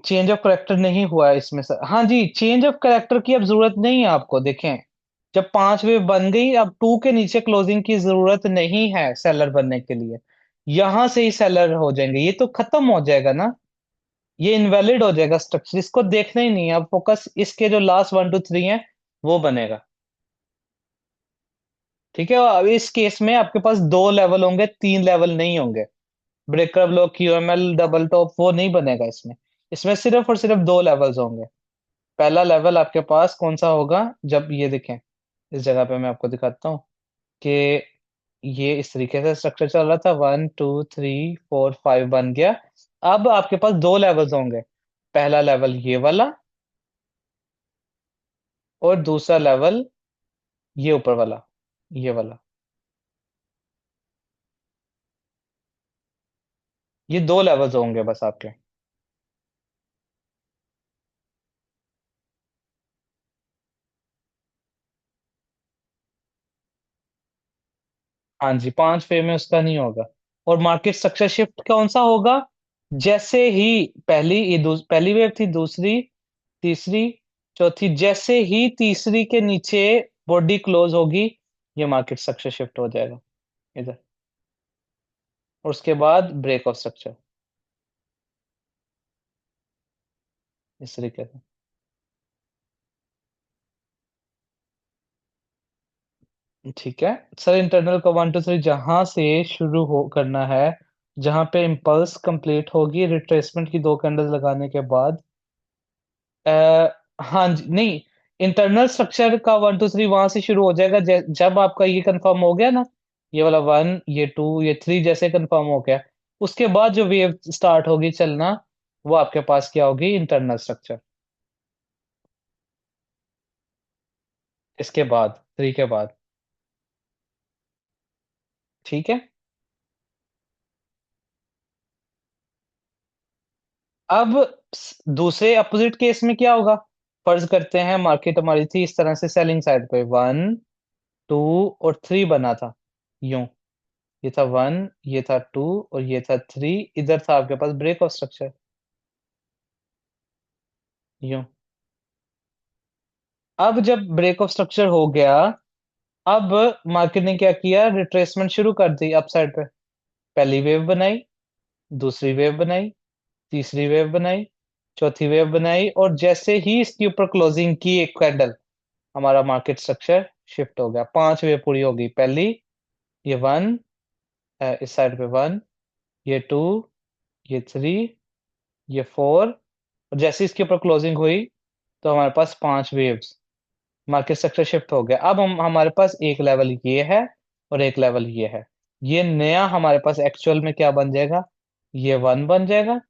चेंज ऑफ करेक्टर नहीं हुआ है इसमें सर। हाँ जी, चेंज ऑफ करेक्टर की अब जरूरत नहीं है आपको। देखें, जब 5 वेव बन गई, अब 2 के नीचे क्लोजिंग की जरूरत नहीं है सेलर बनने के लिए। यहां से ही सेलर हो जाएंगे, ये तो खत्म हो जाएगा ना। ये इनवैलिड हो जाएगा स्ट्रक्चर, इसको देखना ही नहीं है। अब फोकस इसके जो लास्ट 1 2 3 है वो बनेगा। ठीक है, अब इस केस में आपके पास 2 लेवल होंगे, 3 लेवल नहीं होंगे। ब्रेकर ब्लॉक, क्यूएमएल, डबल टॉप, वो नहीं बनेगा इसमें। इसमें सिर्फ और सिर्फ 2 लेवल्स होंगे। पहला लेवल आपके पास कौन सा होगा? जब ये देखें, इस जगह पे मैं आपको दिखाता हूँ कि ये इस तरीके से स्ट्रक्चर चल रहा था। 1 2 3 4 5 बन गया। अब आपके पास 2 लेवल्स होंगे। पहला लेवल ये वाला, और दूसरा लेवल ये ऊपर वाला, ये वाला। ये 2 लेवल्स होंगे बस आपके। हाँ जी, 5 पे में उसका नहीं होगा। और मार्केट स्ट्रक्चर शिफ्ट कौन सा होगा? जैसे ही पहली वेव थी, दूसरी, तीसरी, चौथी, जैसे ही तीसरी के नीचे बॉडी क्लोज होगी, ये मार्केट स्ट्रक्चर शिफ्ट हो जाएगा इधर। और उसके बाद ब्रेक ऑफ स्ट्रक्चर, इस तरीके से। ठीक है सर, इंटरनल का 1 2 3 जहां से शुरू हो करना है, जहां पे इम्पल्स कंप्लीट होगी रिट्रेसमेंट की 2 कैंडल्स लगाने के बाद। हाँ जी, नहीं, इंटरनल स्ट्रक्चर का 1 2 3 वहां से शुरू हो जाएगा। जब आपका ये कंफर्म हो गया ना, ये वाला 1, ये 2, ये 3 जैसे कंफर्म हो गया, उसके बाद जो वेव स्टार्ट होगी चलना, वो आपके पास क्या होगी? Internal structure. इसके बाद 3 के बाद। ठीक है। अब दूसरे अपोजिट केस में क्या होगा? फर्ज करते हैं मार्केट हमारी थी इस तरह से, सेलिंग साइड पे 1 2 और 3 बना था, यूं। ये था 1, ये था 2, और ये था 3। इधर था आपके पास ब्रेक ऑफ स्ट्रक्चर, यूं। अब जब ब्रेक ऑफ स्ट्रक्चर हो गया, अब मार्केट ने क्या किया? रिट्रेसमेंट शुरू कर दी अपसाइड पे। पहली वेव बनाई, दूसरी वेव बनाई, तीसरी वेव बनाई, चौथी वेव बनाई, और जैसे ही इसके ऊपर क्लोजिंग की एक कैंडल, हमारा मार्केट स्ट्रक्चर शिफ्ट हो गया। 5 वेव पूरी होगी। पहली, ये 1, इस साइड पे 1, ये 2, ये 3, ये 4, और जैसे इसके ऊपर क्लोजिंग हुई, तो हमारे पास 5 वेव्स, मार्केट स्ट्रक्चर शिफ्ट हो गया। अब हम हमारे पास एक लेवल ये है और एक लेवल ये है। ये नया हमारे पास एक्चुअल में क्या बन जाएगा? ये 1 बन जाएगा,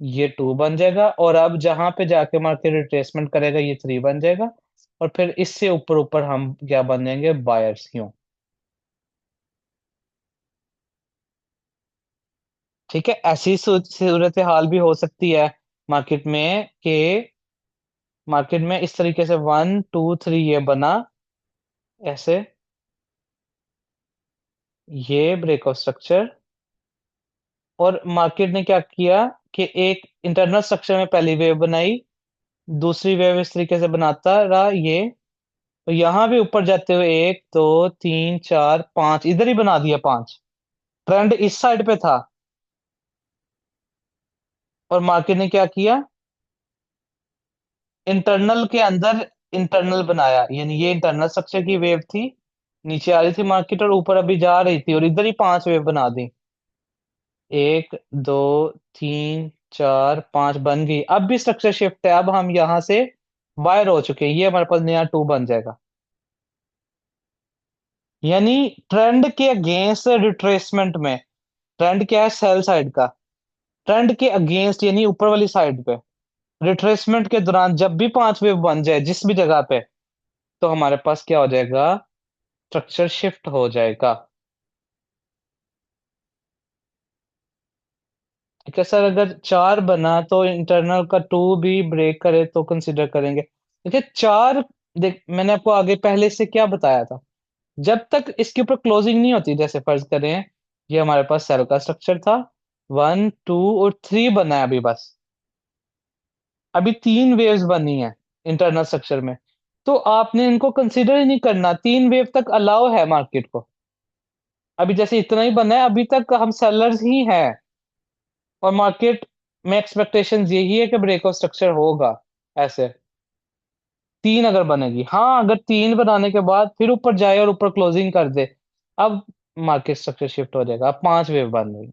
ये 2 बन जाएगा, और अब जहां पे जाके मार्केट रिट्रेसमेंट करेगा, ये 3 बन जाएगा। और फिर इससे ऊपर ऊपर हम क्या बन जाएंगे? बायर्स, क्यों? ठीक है, ऐसी सूरत हाल भी हो सकती है मार्केट में कि मार्केट में इस तरीके से 1 2 3 ये बना ऐसे, ये ब्रेक ऑफ स्ट्रक्चर। और मार्केट ने क्या किया कि एक इंटरनल स्ट्रक्चर में पहली वेव बनाई, दूसरी वेव इस तरीके से बनाता रहा ये। तो यहां भी ऊपर जाते हुए 1 2 3 4 5 इधर ही बना दिया, 5। ट्रेंड इस साइड पे था, और मार्केट ने क्या किया? इंटरनल के अंदर इंटरनल बनाया, यानी ये इंटरनल स्ट्रक्चर की वेव थी, नीचे आ रही थी मार्केट, और ऊपर अभी जा रही थी, और इधर ही 5 वेव बना दी। 1 2 3 4 5 बन गई। अब भी स्ट्रक्चर शिफ्ट है, अब हम यहां से बाहर हो चुके हैं, ये हमारे पास नया 2 बन जाएगा। यानी ट्रेंड के अगेंस्ट रिट्रेसमेंट में, ट्रेंड क्या है? सेल साइड का। ट्रेंड के अगेंस्ट यानी ऊपर वाली साइड पे, रिट्रेसमेंट के दौरान जब भी 5 वेव बन जाए जिस भी जगह पे, तो हमारे पास क्या हो जाएगा? स्ट्रक्चर शिफ्ट हो जाएगा। ठीक है सर, अगर 4 बना तो इंटरनल का 2 भी ब्रेक करे तो कंसिडर करेंगे। देखिए, 4 देख, मैंने आपको आगे पहले से क्या बताया था। जब तक इसके ऊपर क्लोजिंग नहीं होती, जैसे फर्ज करें ये हमारे पास सेल का स्ट्रक्चर था, 1 2 और 3 बना है अभी बस। अभी 3 वेव्स बनी है इंटरनल स्ट्रक्चर में। तो आपने इनको कंसिडर ही नहीं करना, 3 वेव तक अलाउ है मार्केट को। अभी जैसे इतना ही बना है, अभी तक हम सेलर्स ही हैं। और मार्केट में एक्सपेक्टेशंस यही है कि ब्रेकआउट स्ट्रक्चर होगा ऐसे। 3 अगर बनेगी, हाँ, अगर 3 बनाने के बाद फिर ऊपर जाए और ऊपर क्लोजिंग कर दे, अब मार्केट स्ट्रक्चर शिफ्ट हो जाएगा, अब 5 वेव बन रही।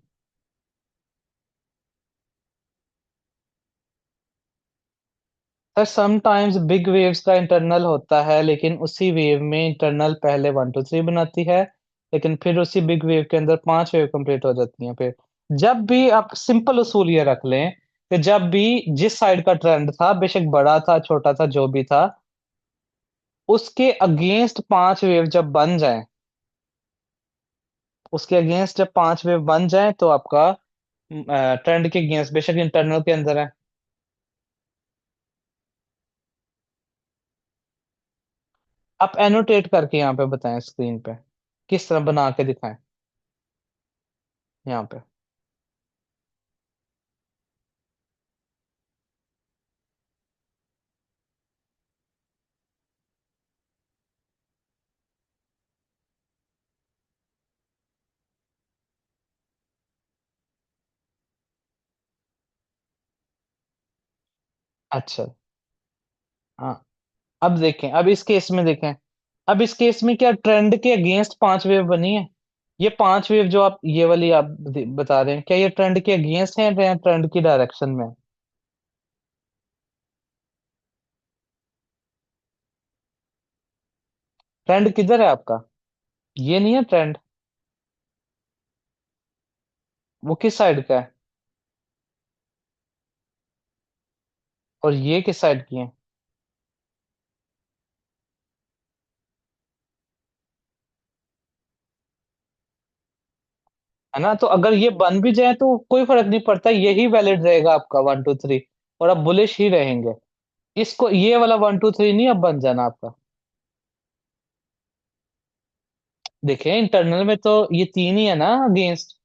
सर समटाइम्स बिग वेव्स का इंटरनल होता है, लेकिन उसी वेव में इंटरनल पहले 1 2 3 बनाती है, लेकिन फिर उसी बिग वेव के अंदर 5 वेव कंप्लीट हो जाती हैं फिर। जब भी आप सिंपल उसूल ये रख लें कि जब भी जिस साइड का ट्रेंड था, बेशक बड़ा था छोटा था जो भी था, उसके अगेंस्ट 5 वेव जब बन जाए, उसके अगेंस्ट जब 5 वेव बन जाए, तो आपका ट्रेंड के अगेंस्ट बेशक इंटरनल के अंदर है। आप एनोटेट करके यहाँ पे बताएं स्क्रीन पे, किस तरह बना के दिखाएं यहाँ पे। अच्छा, हाँ, अब देखें, अब इस केस में देखें। अब इस केस में क्या ट्रेंड के अगेंस्ट 5 वेव बनी है? ये 5 वेव जो आप ये वाली आप बता रहे हैं, क्या ये ट्रेंड के अगेंस्ट है या ट्रेंड की डायरेक्शन में है? ट्रेंड किधर है आपका? ये नहीं है ट्रेंड? वो किस साइड का है? और ये किस साइड की है? है ना? तो अगर ये बन भी जाए तो कोई फर्क नहीं पड़ता, यही वैलिड रहेगा आपका 1 2 3, और आप बुलिश ही रहेंगे। इसको ये वाला 1 2 3 नहीं अब बन जाना आपका। देखें, इंटरनल में तो ये 3 ही है ना अगेंस्ट।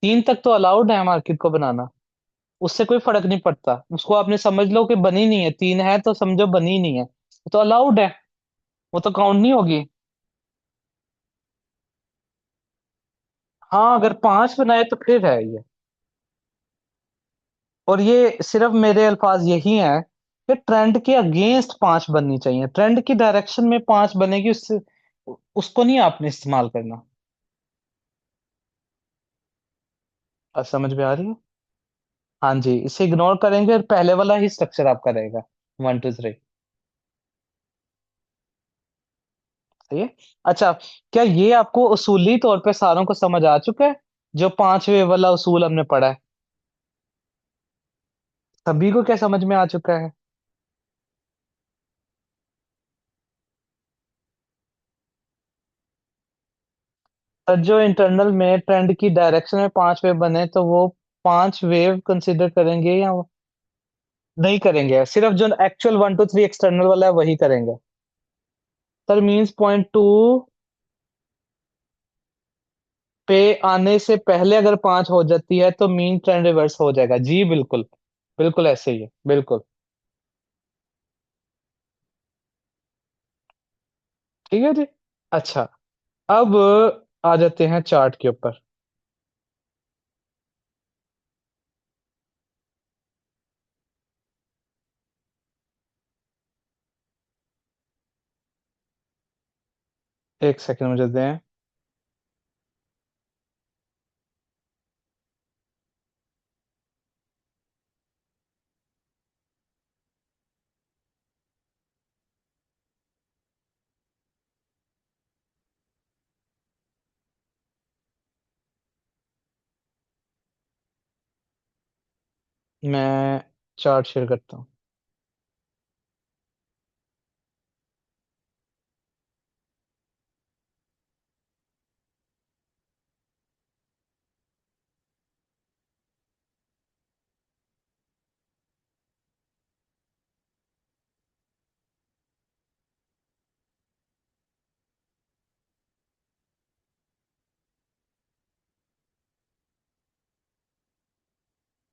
3 तक तो अलाउड है मार्केट को बनाना, उससे कोई फर्क नहीं पड़ता। उसको आपने समझ लो कि बनी नहीं है, 3 है तो समझो बनी नहीं है, तो अलाउड है, वो तो काउंट नहीं होगी। हाँ, अगर 5 बनाए तो फिर है ये। और ये सिर्फ मेरे अल्फाज यही हैं कि ट्रेंड के अगेंस्ट 5 बननी चाहिए, ट्रेंड की डायरेक्शन में 5 बनेगी उससे, उसको नहीं आपने इस्तेमाल करना। अब समझ में आ रही है? हाँ जी, इसे इग्नोर करेंगे और पहले वाला ही स्ट्रक्चर आपका रहेगा, 1 2 3। सही है। अच्छा, क्या ये आपको उसूली तौर पे सारों को समझ आ चुका है, जो 5 वेव वाला उसूल हमने पढ़ा है? सभी को क्या समझ में आ चुका है? सर, जो इंटरनल में ट्रेंड की डायरेक्शन में 5 वेव बने, तो वो 5 वेव कंसिडर करेंगे या वो नहीं करेंगे? सिर्फ जो एक्चुअल 1 2 3 एक्सटर्नल वाला है वही करेंगे। सर मीन्स पॉइंट 2 पे आने से पहले अगर 5 हो जाती है तो मीन ट्रेंड रिवर्स हो जाएगा जी, बिल्कुल। बिल्कुल ऐसे ही है, बिल्कुल। ठीक है जी। अच्छा, अब आ जाते हैं चार्ट के ऊपर। एक सेकंड मुझे दें। मैं चार्ट शेयर करता हूँ।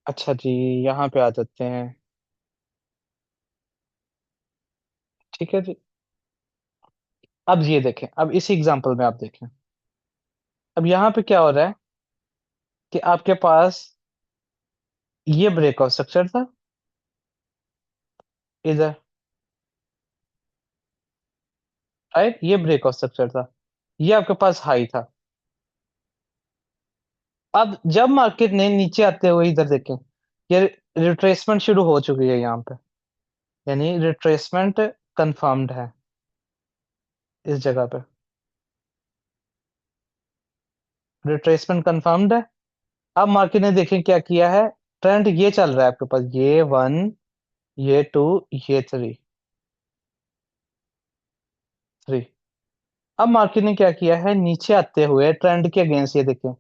अच्छा जी, यहाँ पे आ जाते हैं। ठीक है जी। अब ये देखें, अब इसी एग्जांपल में आप देखें। अब यहाँ पे क्या हो रहा है कि आपके पास ये ब्रेकआउट स्ट्रक्चर था इधर, राइट, ये ब्रेकआउट स्ट्रक्चर था, ये आपके पास हाई था। अब जब मार्केट ने नीचे आते हुए इधर देखें, ये रिट्रेसमेंट शुरू हो चुकी है यहाँ पे, यानी रिट्रेसमेंट कंफर्म्ड है इस जगह पे। रिट्रेसमेंट कंफर्म्ड है। अब मार्केट ने देखें क्या किया है, ट्रेंड ये चल रहा है आपके पास, ये वन, ये टू, ये थ्री, थ्री। अब मार्केट ने क्या किया है, नीचे आते हुए ट्रेंड के अगेंस्ट ये देखें,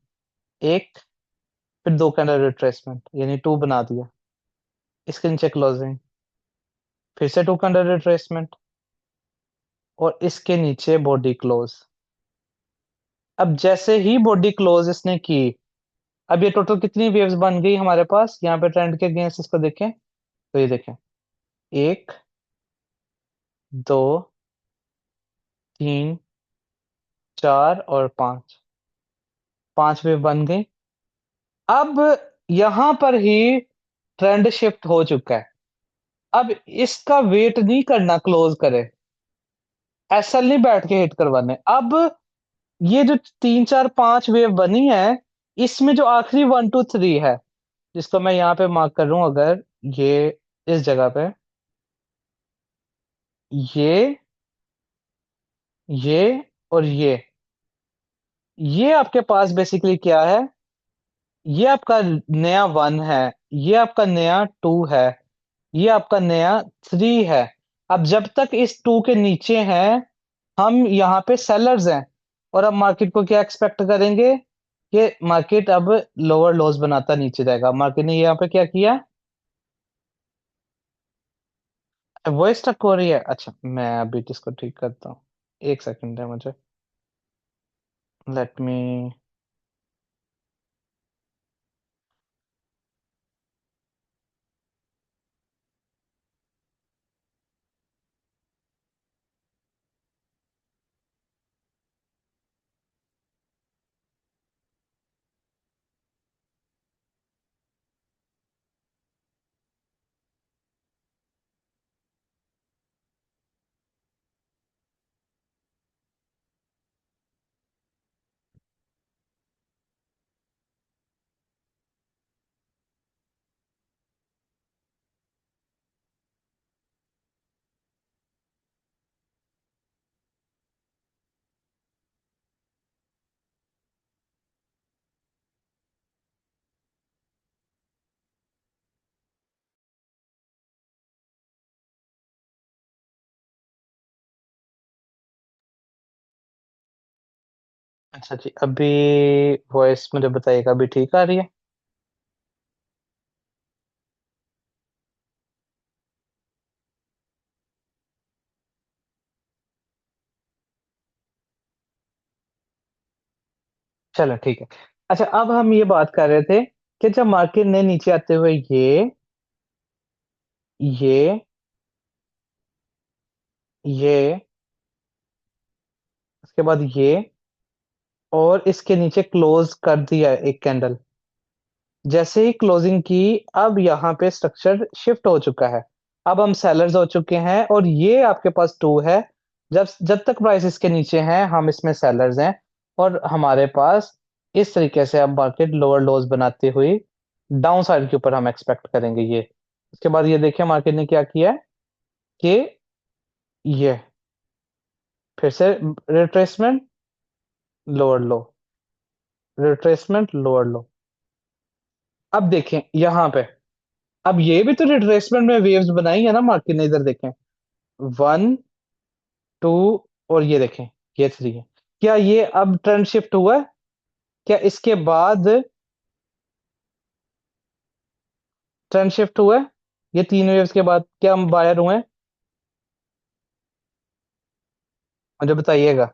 एक, फिर दो कैंडल रिट्रेसमेंट, यानी टू बना दिया, इसके नीचे क्लोजिंग, फिर से टू कैंडल रिट्रेसमेंट, और इसके नीचे बॉडी क्लोज। अब जैसे ही बॉडी क्लोज इसने की, अब ये टोटल कितनी वेव्स बन गई हमारे पास यहाँ पे ट्रेंड के अगेंस्ट, इसको देखें तो ये देखें, एक, दो, तीन, चार और पांच, पांच वेव बन गई। अब यहां पर ही ट्रेंड शिफ्ट हो चुका है। अब इसका वेट नहीं करना क्लोज करे, एसएल नहीं बैठ के हिट करवाने। अब ये जो तीन चार पांच वेव बनी है, इसमें जो आखिरी वन टू थ्री है, जिसको मैं यहाँ पे मार्क कर रहा हूं, अगर ये इस जगह पे, ये ये और ये आपके पास बेसिकली क्या है, ये आपका नया वन है, ये आपका नया टू है, ये आपका नया थ्री है। अब जब तक इस टू के नीचे हैं, हम यहाँ पे सेलर्स हैं, और अब मार्केट को क्या एक्सपेक्ट करेंगे कि मार्केट अब लोअर लॉस बनाता नीचे जाएगा। मार्केट ने यहाँ पे क्या किया, वॉइस स्टक हो रही है। अच्छा, मैं अभी इसको ठीक करता हूँ, एक सेकंड है मुझे, लेट मी। अच्छा जी, अभी वॉइस मुझे बताइएगा, अभी ठीक आ रही है? चलो ठीक है। अच्छा, अब हम ये बात कर रहे थे कि जब मार्केट ने नीचे आते हुए ये ये उसके बाद ये, और इसके नीचे क्लोज कर दिया एक कैंडल, जैसे ही क्लोजिंग की, अब यहाँ पे स्ट्रक्चर शिफ्ट हो चुका है। अब हम सेलर्स हो चुके हैं, और ये आपके पास टू है। जब जब तक प्राइस इसके नीचे है, हम इसमें सेलर्स हैं, और हमारे पास इस तरीके से अब मार्केट लोअर लोज बनाती हुई डाउन साइड के ऊपर हम एक्सपेक्ट करेंगे ये। उसके बाद ये देखिए मार्केट ने क्या किया है कि ये फिर से रिट्रेसमेंट, लोअर लो, रिट्रेसमेंट, लोअर लो। अब देखें यहाँ पे, अब ये भी तो रिट्रेसमेंट में वेव्स बनाई है ना मार्केट ने, इधर देखें, वन, टू, और ये देखें, ये थ्री है। क्या ये अब ट्रेंड शिफ्ट हुआ है? क्या इसके बाद ट्रेंड शिफ्ट हुआ है? ये तीन वेव्स के बाद क्या हम बायर हुए हैं? मुझे बताइएगा।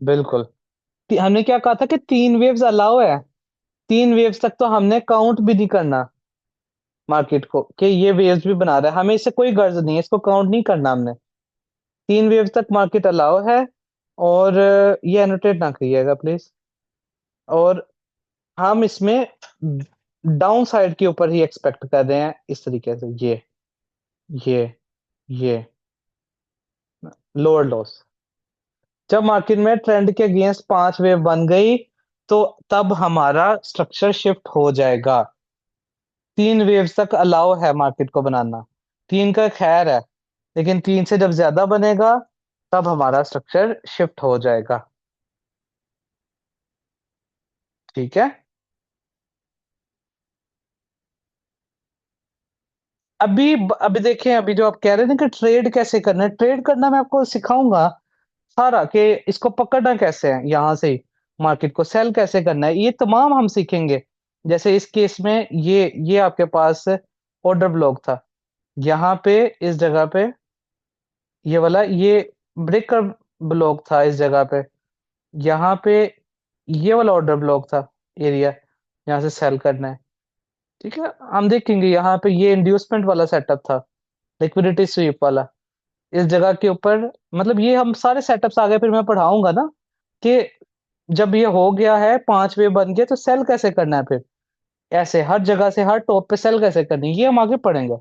बिल्कुल। हमने क्या कहा था कि 3 वेव्स अलाउ है। 3 वेव्स तक तो हमने काउंट भी नहीं करना मार्केट को, कि ये वेव्स भी बना रहा है, हमें इससे कोई गर्ज नहीं है, इसको काउंट नहीं करना हमने। 3 वेव्स तक मार्केट अलाउ है। और ये एनोटेट ना करिएगा प्लीज। और हम इसमें डाउन साइड के ऊपर ही एक्सपेक्ट कर रहे हैं, इस तरीके से ये ये लोअर लॉस। जब मार्केट में ट्रेंड के अगेंस्ट 5 वेव बन गई, तो तब हमारा स्ट्रक्चर शिफ्ट हो जाएगा। 3 वेव्स तक अलाउ है मार्केट को बनाना। 3 का खैर है, लेकिन 3 से जब ज्यादा बनेगा, तब हमारा स्ट्रक्चर शिफ्ट हो जाएगा। ठीक है। अभी देखें, अभी जो आप कह रहे थे कि ट्रेड कैसे करना है, ट्रेड करना मैं आपको सिखाऊंगा सारा, कि इसको पकड़ना कैसे है, यहां से ही मार्केट को सेल कैसे करना है, ये तमाम हम सीखेंगे। जैसे इस केस में ये आपके पास ऑर्डर ब्लॉक था, यहाँ पे इस जगह पे ये वाला, ये ब्रेकर ब्लॉक था इस जगह पे, यहाँ पे ये वाला ऑर्डर ब्लॉक था, एरिया यहाँ से सेल करना है। ठीक है, हम देखेंगे यहाँ पे ये इंड्यूसमेंट वाला सेटअप था, लिक्विडिटी स्वीप वाला, इस जगह के ऊपर। मतलब ये हम सारे सेटअप्स आगे फिर मैं पढ़ाऊंगा ना, कि जब ये हो गया है, 5 वे बन गए, तो सेल कैसे करना है फिर, ऐसे हर जगह से हर टॉप पे सेल कैसे करनी है, ये हम आगे पढ़ेंगे।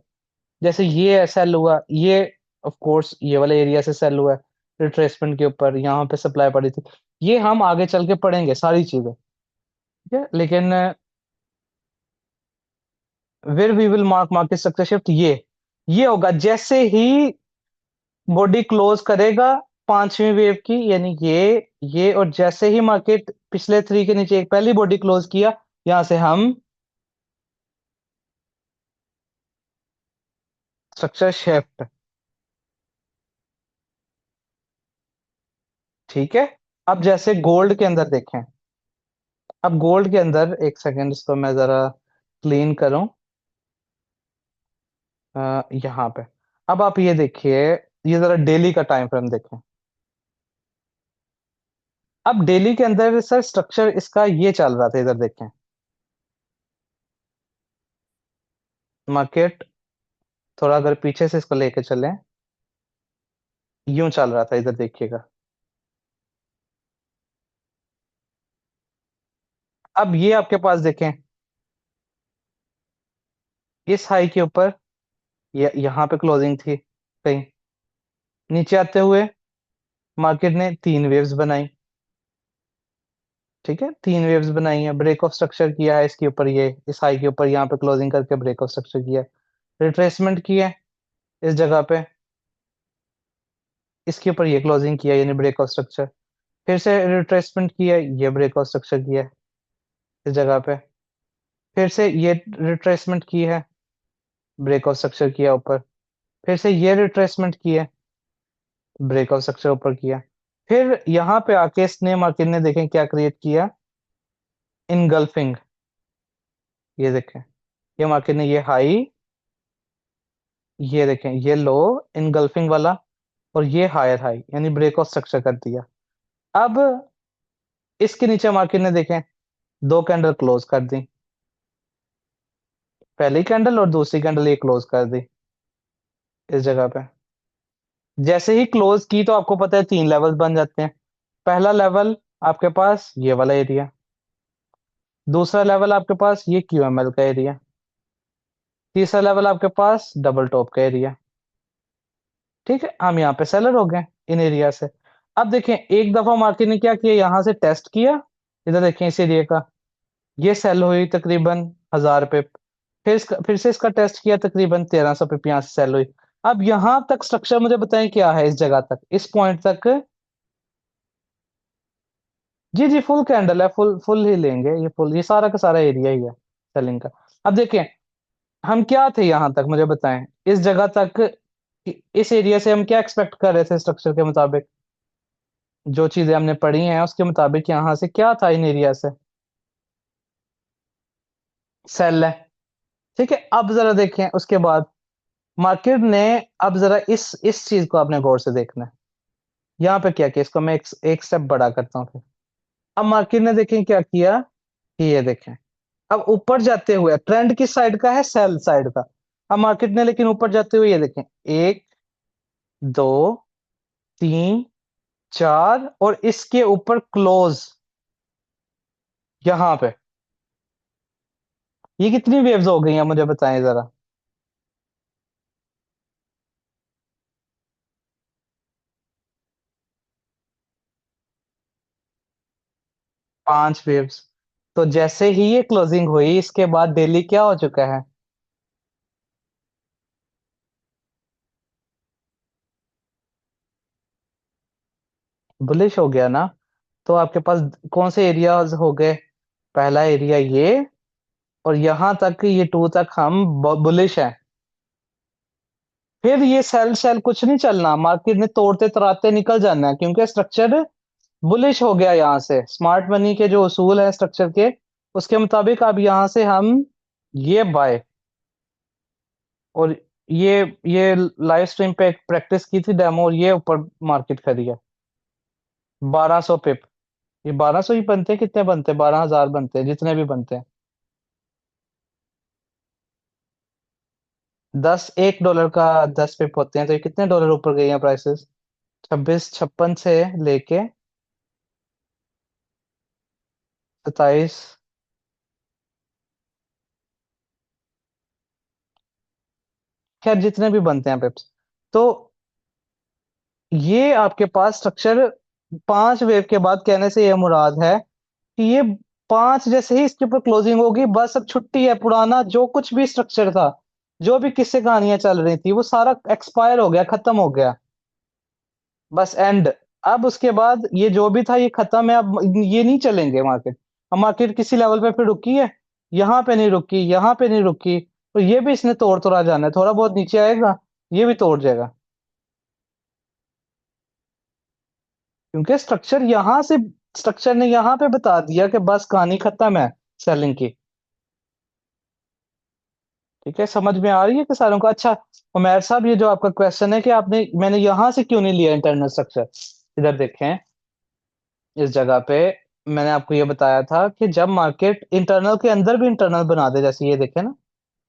जैसे ये सेल हुआ, ये ऑफ कोर्स ये वाला एरिया से सेल हुआ है, रिट्रेसमेंट के ऊपर यहाँ पे सप्लाई पड़ी थी। ये हम आगे चल के पढ़ेंगे सारी चीजें, ठीक है। लेकिन where we will mark market structure shift, ये होगा जैसे ही बॉडी क्लोज करेगा 5वीं वेव की, यानी ये और जैसे ही मार्केट पिछले 3 के नीचे एक पहली बॉडी क्लोज किया, यहां से हम स्ट्रक्चर शिफ्ट। ठीक है। अब जैसे गोल्ड के अंदर देखें, अब गोल्ड के अंदर एक सेकेंड, इसको मैं जरा क्लीन करूं। यहाँ पे अब आप ये देखिए, ये जरा डेली का टाइम फ्रेम देखें। अब डेली के अंदर सर स्ट्रक्चर इसका ये चल रहा था, इधर देखें, मार्केट थोड़ा अगर पीछे से इसको लेके चलें, यूं चल रहा था, इधर देखिएगा। अब ये आपके पास देखें, इस हाई के ऊपर यहाँ पे क्लोजिंग थी कहीं, नीचे आते हुए मार्केट ने 3 वेव्स बनाई। ठीक है, 3 वेव्स बनाई है, ब्रेक ऑफ स्ट्रक्चर किया है इसके ऊपर, ये इस हाई के ऊपर यहाँ पे क्लोजिंग करके ब्रेक ऑफ स्ट्रक्चर किया है, रिट्रेसमेंट किया है इस जगह पे, इसके ऊपर ये क्लोजिंग किया यानी ब्रेक ऑफ स्ट्रक्चर, फिर से रिट्रेसमेंट किया, ये ब्रेक ऑफ स्ट्रक्चर किया है इस जगह पे, फिर से ये रिट्रेसमेंट की है, ब्रेक ऑफ स्ट्रक्चर किया ऊपर, फिर से ये रिट्रेसमेंट किया, ब्रेक ऑफ स्ट्रक्चर ऊपर किया, फिर यहाँ पे आके इसने मार्केट ने देखें क्या क्रिएट किया, इनगल्फिंग। ये देखें, ये मार्केट ने ये हाई, ये देखें ये लो, इनगल्फिंग वाला, और ये हायर हाई यानी ब्रेक ऑफ स्ट्रक्चर कर दिया। अब इसके नीचे मार्केट ने देखें 2 कैंडल क्लोज कर दी, पहली कैंडल और दूसरी कैंडल ये क्लोज कर दी इस जगह पे। जैसे ही क्लोज की, तो आपको पता है 3 लेवल्स बन जाते हैं। पहला लेवल आपके पास ये वाला एरिया, दूसरा लेवल आपके पास ये QML का एरिया, तीसरा लेवल आपके पास डबल टॉप का एरिया। ठीक है, हम यहाँ पे सेलर हो गए इन एरिया से। अब देखें, एक दफा मार्केट ने क्या किया, यहां से टेस्ट किया, इधर देखें इस एरिया का, ये सेल हुई तकरीबन 1000 पिप, फिर से इसका टेस्ट किया, तकरीबन 1300 पिप यहाँ से सेल हुई। अब यहां तक स्ट्रक्चर मुझे बताएं क्या है, इस जगह तक, इस पॉइंट तक। जी जी, फुल कैंडल है, फुल फुल ही लेंगे, ये फुल, ये सारा का सारा एरिया ही है सेलिंग का। अब देखें, हम क्या थे यहां तक, मुझे बताएं इस जगह तक, इस एरिया से हम क्या एक्सपेक्ट कर रहे थे स्ट्रक्चर के मुताबिक, जो चीजें हमने पढ़ी हैं उसके मुताबिक, यहां से क्या था इन एरिया से, सेल है। ठीक है, अब जरा देखें उसके बाद मार्केट ने, अब जरा इस चीज को आपने गौर से देखना है। यहाँ पे क्या किया, इसको मैं एक स्टेप बड़ा करता हूँ फिर। अब मार्केट ने देखें क्या किया, कि ये देखें, अब ऊपर जाते हुए ट्रेंड किस साइड का है, सेल साइड का। अब मार्केट ने लेकिन ऊपर जाते हुए ये देखें, एक, दो, तीन, चार, और इसके ऊपर क्लोज यहां पे। ये कितनी वेव्स हो गई हैं मुझे बताएं जरा। 5 वेव्स। तो जैसे ही ये क्लोजिंग हुई, इसके बाद डेली क्या हो चुका है, बुलिश हो गया ना। तो आपके पास कौन से एरियाज हो गए, पहला एरिया ये, और यहां तक, ये टू तक हम बुलिश है। फिर ये सेल सेल कुछ नहीं चलना, मार्केट ने तोड़ते तराते निकल जाना है, क्योंकि स्ट्रक्चर बुलिश हो गया। यहाँ से स्मार्ट मनी के जो उसूल है स्ट्रक्चर के, उसके मुताबिक अब यहाँ से हम ये बाय, और ये लाइव स्ट्रीम पे एक प्रैक्टिस की थी डेमो, और ये ऊपर मार्केट करी है 1200 पिप। ये 1200 ही बनते हैं, कितने बनते हैं, 12,000 बनते हैं, जितने भी बनते हैं। 1 डॉलर का 10 पिप होते हैं, तो ये कितने डॉलर ऊपर गई हैं प्राइसेस, 2656 से लेके 27। खैर जितने भी बनते हैं पिप्स, तो ये आपके पास स्ट्रक्चर 5 वेव के बाद, कहने से ये मुराद है कि ये 5 जैसे ही इसके ऊपर क्लोजिंग होगी, बस अब छुट्टी है, पुराना जो कुछ भी स्ट्रक्चर था, जो भी किस्से कहानियां चल रही थी, वो सारा एक्सपायर हो गया, खत्म हो गया, बस एंड। अब उसके बाद ये जो भी था ये खत्म है, अब ये नहीं चलेंगे मार्केट। अब मार्केट किसी लेवल पे फिर रुकी है, यहाँ पे नहीं रुकी, यहाँ पे नहीं रुकी, तो ये भी इसने तोड़ तोड़ा जाना है, थोड़ा बहुत नीचे आएगा, ये भी तोड़ जाएगा, क्योंकि स्ट्रक्चर ने यहाँ पे बता दिया कि बस कहानी खत्म है सेलिंग की। ठीक है, समझ में आ रही है कि सारों का। अच्छा उमैर साहब, ये जो आपका क्वेश्चन है कि मैंने यहां से क्यों नहीं लिया इंटरनल स्ट्रक्चर, इधर देखें, इस जगह पे मैंने आपको ये बताया था कि जब मार्केट इंटरनल के अंदर भी इंटरनल बना दे, जैसे ये देखें ना,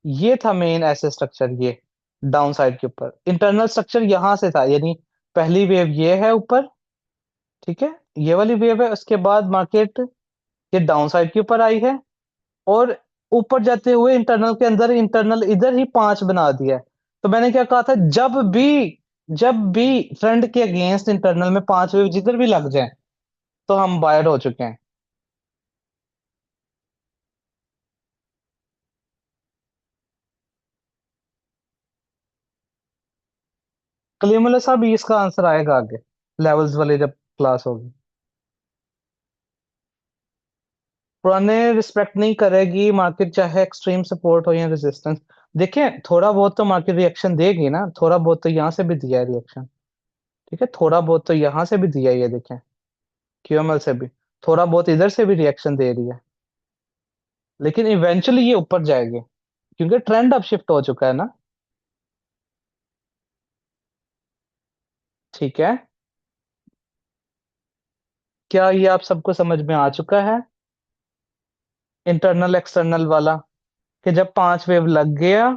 ये था मेन ऐसे स्ट्रक्चर, ये डाउन साइड के ऊपर इंटरनल स्ट्रक्चर यहां से था, यानी पहली वेव ये है ऊपर, ठीक है, ये वाली वेव है, उसके बाद मार्केट ये डाउन साइड के ऊपर आई है, और ऊपर जाते हुए इंटरनल के अंदर इंटरनल इधर ही 5 बना दिया है। तो मैंने क्या कहा था, जब भी फ्रंट के अगेंस्ट इंटरनल में 5 वेव जिधर भी लग जाए, तो हम बायर हो चुके हैं। कलीमुल्ला साहब, इसका आंसर आएगा आगे, लेवल्स वाले जब क्लास होगी। पुराने रिस्पेक्ट नहीं करेगी मार्केट, चाहे एक्सट्रीम सपोर्ट हो या रेजिस्टेंस। देखें, थोड़ा बहुत तो मार्केट रिएक्शन देगी ना, थोड़ा बहुत तो यहाँ से भी दिया है रिएक्शन, ठीक है, थोड़ा बहुत तो यहाँ से भी दिया है, ये देखें, क्यूएमएल से भी थोड़ा बहुत, इधर से भी रिएक्शन दे रही है, लेकिन इवेंचुअली ये ऊपर जाएगी, क्योंकि ट्रेंड अब शिफ्ट हो चुका है ना। ठीक है, क्या ये आप सबको समझ में आ चुका है, इंटरनल एक्सटर्नल वाला, कि जब 5 वेव लग गया,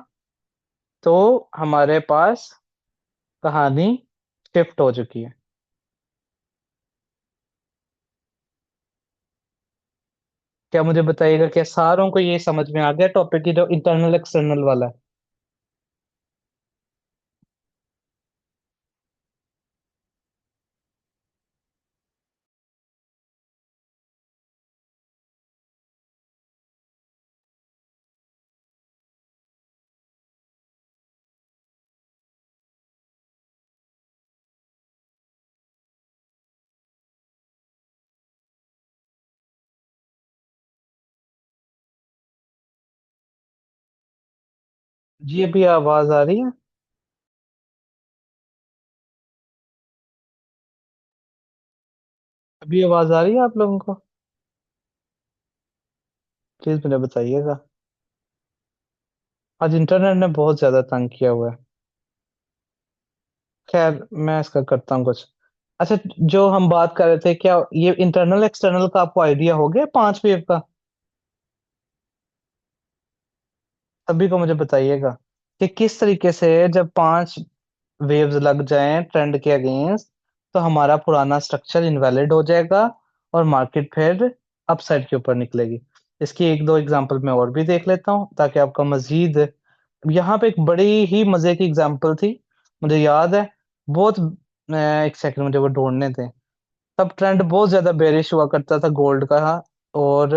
तो हमारे पास कहानी शिफ्ट हो चुकी है। क्या मुझे बताइएगा, क्या सारों को ये समझ में आ गया टॉपिक की, जो इंटरनल एक्सटर्नल वाला है। जी अभी आवाज आ रही है, अभी आवाज आ रही है आप लोगों को, प्लीज मुझे बताइएगा। आज इंटरनेट ने बहुत ज्यादा तंग किया हुआ है। खैर मैं इसका करता हूँ कुछ। अच्छा, जो हम बात कर रहे थे, क्या ये इंटरनल एक्सटर्नल का आपको आइडिया हो गया 5 वेव का? सभी को मुझे बताइएगा कि किस तरीके से जब 5 वेव्स लग जाएं ट्रेंड के अगेंस्ट, तो हमारा पुराना स्ट्रक्चर इनवैलिड हो जाएगा और मार्केट फिर अपसाइड के ऊपर निकलेगी। इसकी एक दो एग्जांपल मैं और भी देख लेता हूं ताकि आपका मजीद। यहाँ पे एक बड़ी ही मजे की एग्जांपल थी, मुझे याद है बहुत। एक सेकंड मुझे वो ढूंढने दें। तब ट्रेंड बहुत ज्यादा बेरिश हुआ करता था गोल्ड का, और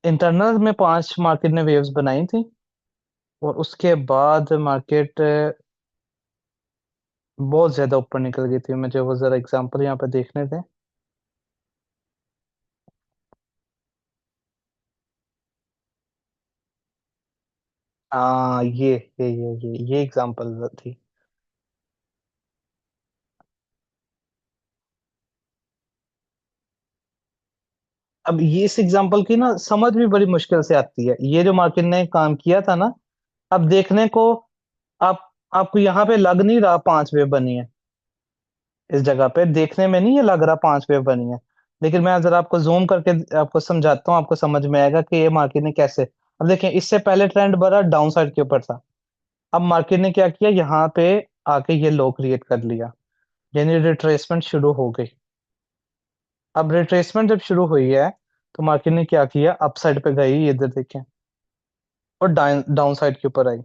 इंटरनल में 5 मार्केट ने वेव्स बनाई थी, और उसके बाद मार्केट बहुत ज्यादा ऊपर निकल गई थी। मुझे वो जरा एग्जांपल यहाँ पे देखने दें। हाँ, ये एग्जांपल थी। अब ये इस एग्जांपल की ना समझ भी बड़ी मुश्किल से आती है, ये जो मार्केट ने काम किया था ना। अब देखने को, आप आपको यहाँ पे लग नहीं रहा 5 वेव बनी है। इस जगह पे देखने में नहीं ये लग रहा 5 वेव बनी है, लेकिन मैं जरा आपको जूम करके आपको समझाता हूँ, आपको समझ में आएगा कि ये मार्केट ने कैसे। अब देखें, इससे पहले ट्रेंड बड़ा डाउन साइड के ऊपर था। अब मार्केट ने क्या किया, यहाँ पे आके ये लो क्रिएट कर लिया, यानी रिट्रेसमेंट शुरू हो गई। अब रिट्रेसमेंट जब शुरू हुई है, तो मार्केट ने क्या किया, अपसाइड पे गई, ये इधर देखें, और डाउन डाउन साइड के ऊपर आई।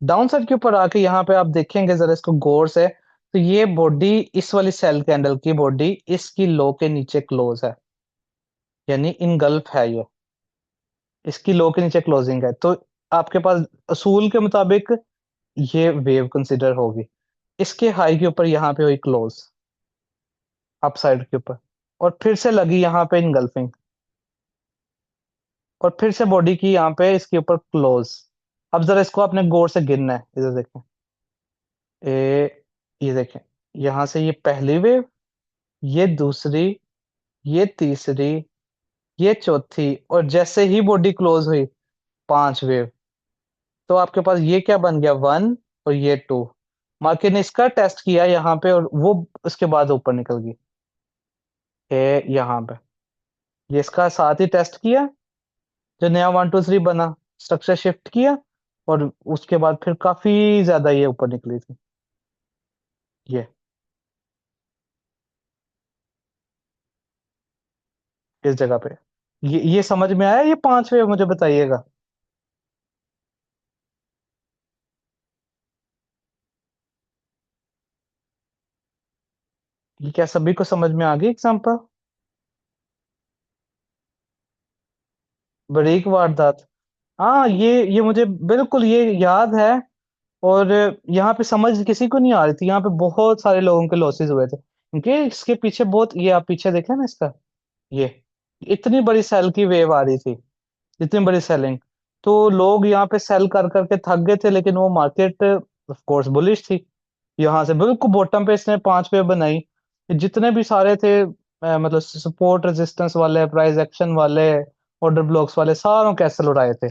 डाउन साइड के ऊपर आके यहाँ पे आप देखेंगे जरा इसको गौर से, तो ये बॉडी, इस वाली सेल कैंडल की बॉडी इसकी लो के नीचे क्लोज है, यानी इनगल्फ है ये। इसकी लो के नीचे क्लोजिंग है, तो आपके पास असूल के मुताबिक ये वेव कंसिडर होगी। इसके हाई के ऊपर यहाँ पे हुई क्लोज, अपसाइड के ऊपर, और फिर से लगी यहाँ पे इनगल्फिंग, और फिर से बॉडी की यहाँ पे इसके ऊपर क्लोज। अब जरा इसको आपने गौर से गिनना है, इधर देखें। ये देखें, यहाँ से ये पहली वेव, ये दूसरी, ये तीसरी, ये चौथी, और जैसे ही बॉडी क्लोज हुई, 5 वेव। तो आपके पास ये क्या बन गया, 1, और ये 2। मार्केट ने इसका टेस्ट किया यहाँ पे, और वो उसके बाद ऊपर निकल गई। यहाँ पे ये इसका साथ ही टेस्ट किया, जो नया 1 2 3 बना, स्ट्रक्चर शिफ्ट किया, और उसके बाद फिर काफी ज्यादा ये ऊपर निकली थी। ये इस जगह पे, ये समझ में आया, ये 5 वेव मुझे बताइएगा। ये क्या सभी को समझ में आ गई एग्जाम्पल? बारीक वारदात। हाँ, ये मुझे बिल्कुल ये याद है। और यहाँ पे समझ किसी को नहीं आ रही थी, यहाँ पे बहुत सारे लोगों के लॉसेस हुए थे, क्योंकि इसके पीछे बहुत, ये आप पीछे देखें ना इसका, ये इतनी बड़ी सेल की वेव आ रही थी, इतनी बड़ी सेलिंग। तो लोग यहाँ पे सेल कर करके थक गए थे, लेकिन वो मार्केट ऑफ कोर्स बुलिश थी। यहाँ से बिल्कुल बॉटम पे इसने 5 वेव बनाई। जितने भी सारे थे, मतलब सपोर्ट रेजिस्टेंस वाले, प्राइस एक्शन वाले, ऑर्डर ब्लॉक्स वाले, सारों कैसल उड़ाए थे।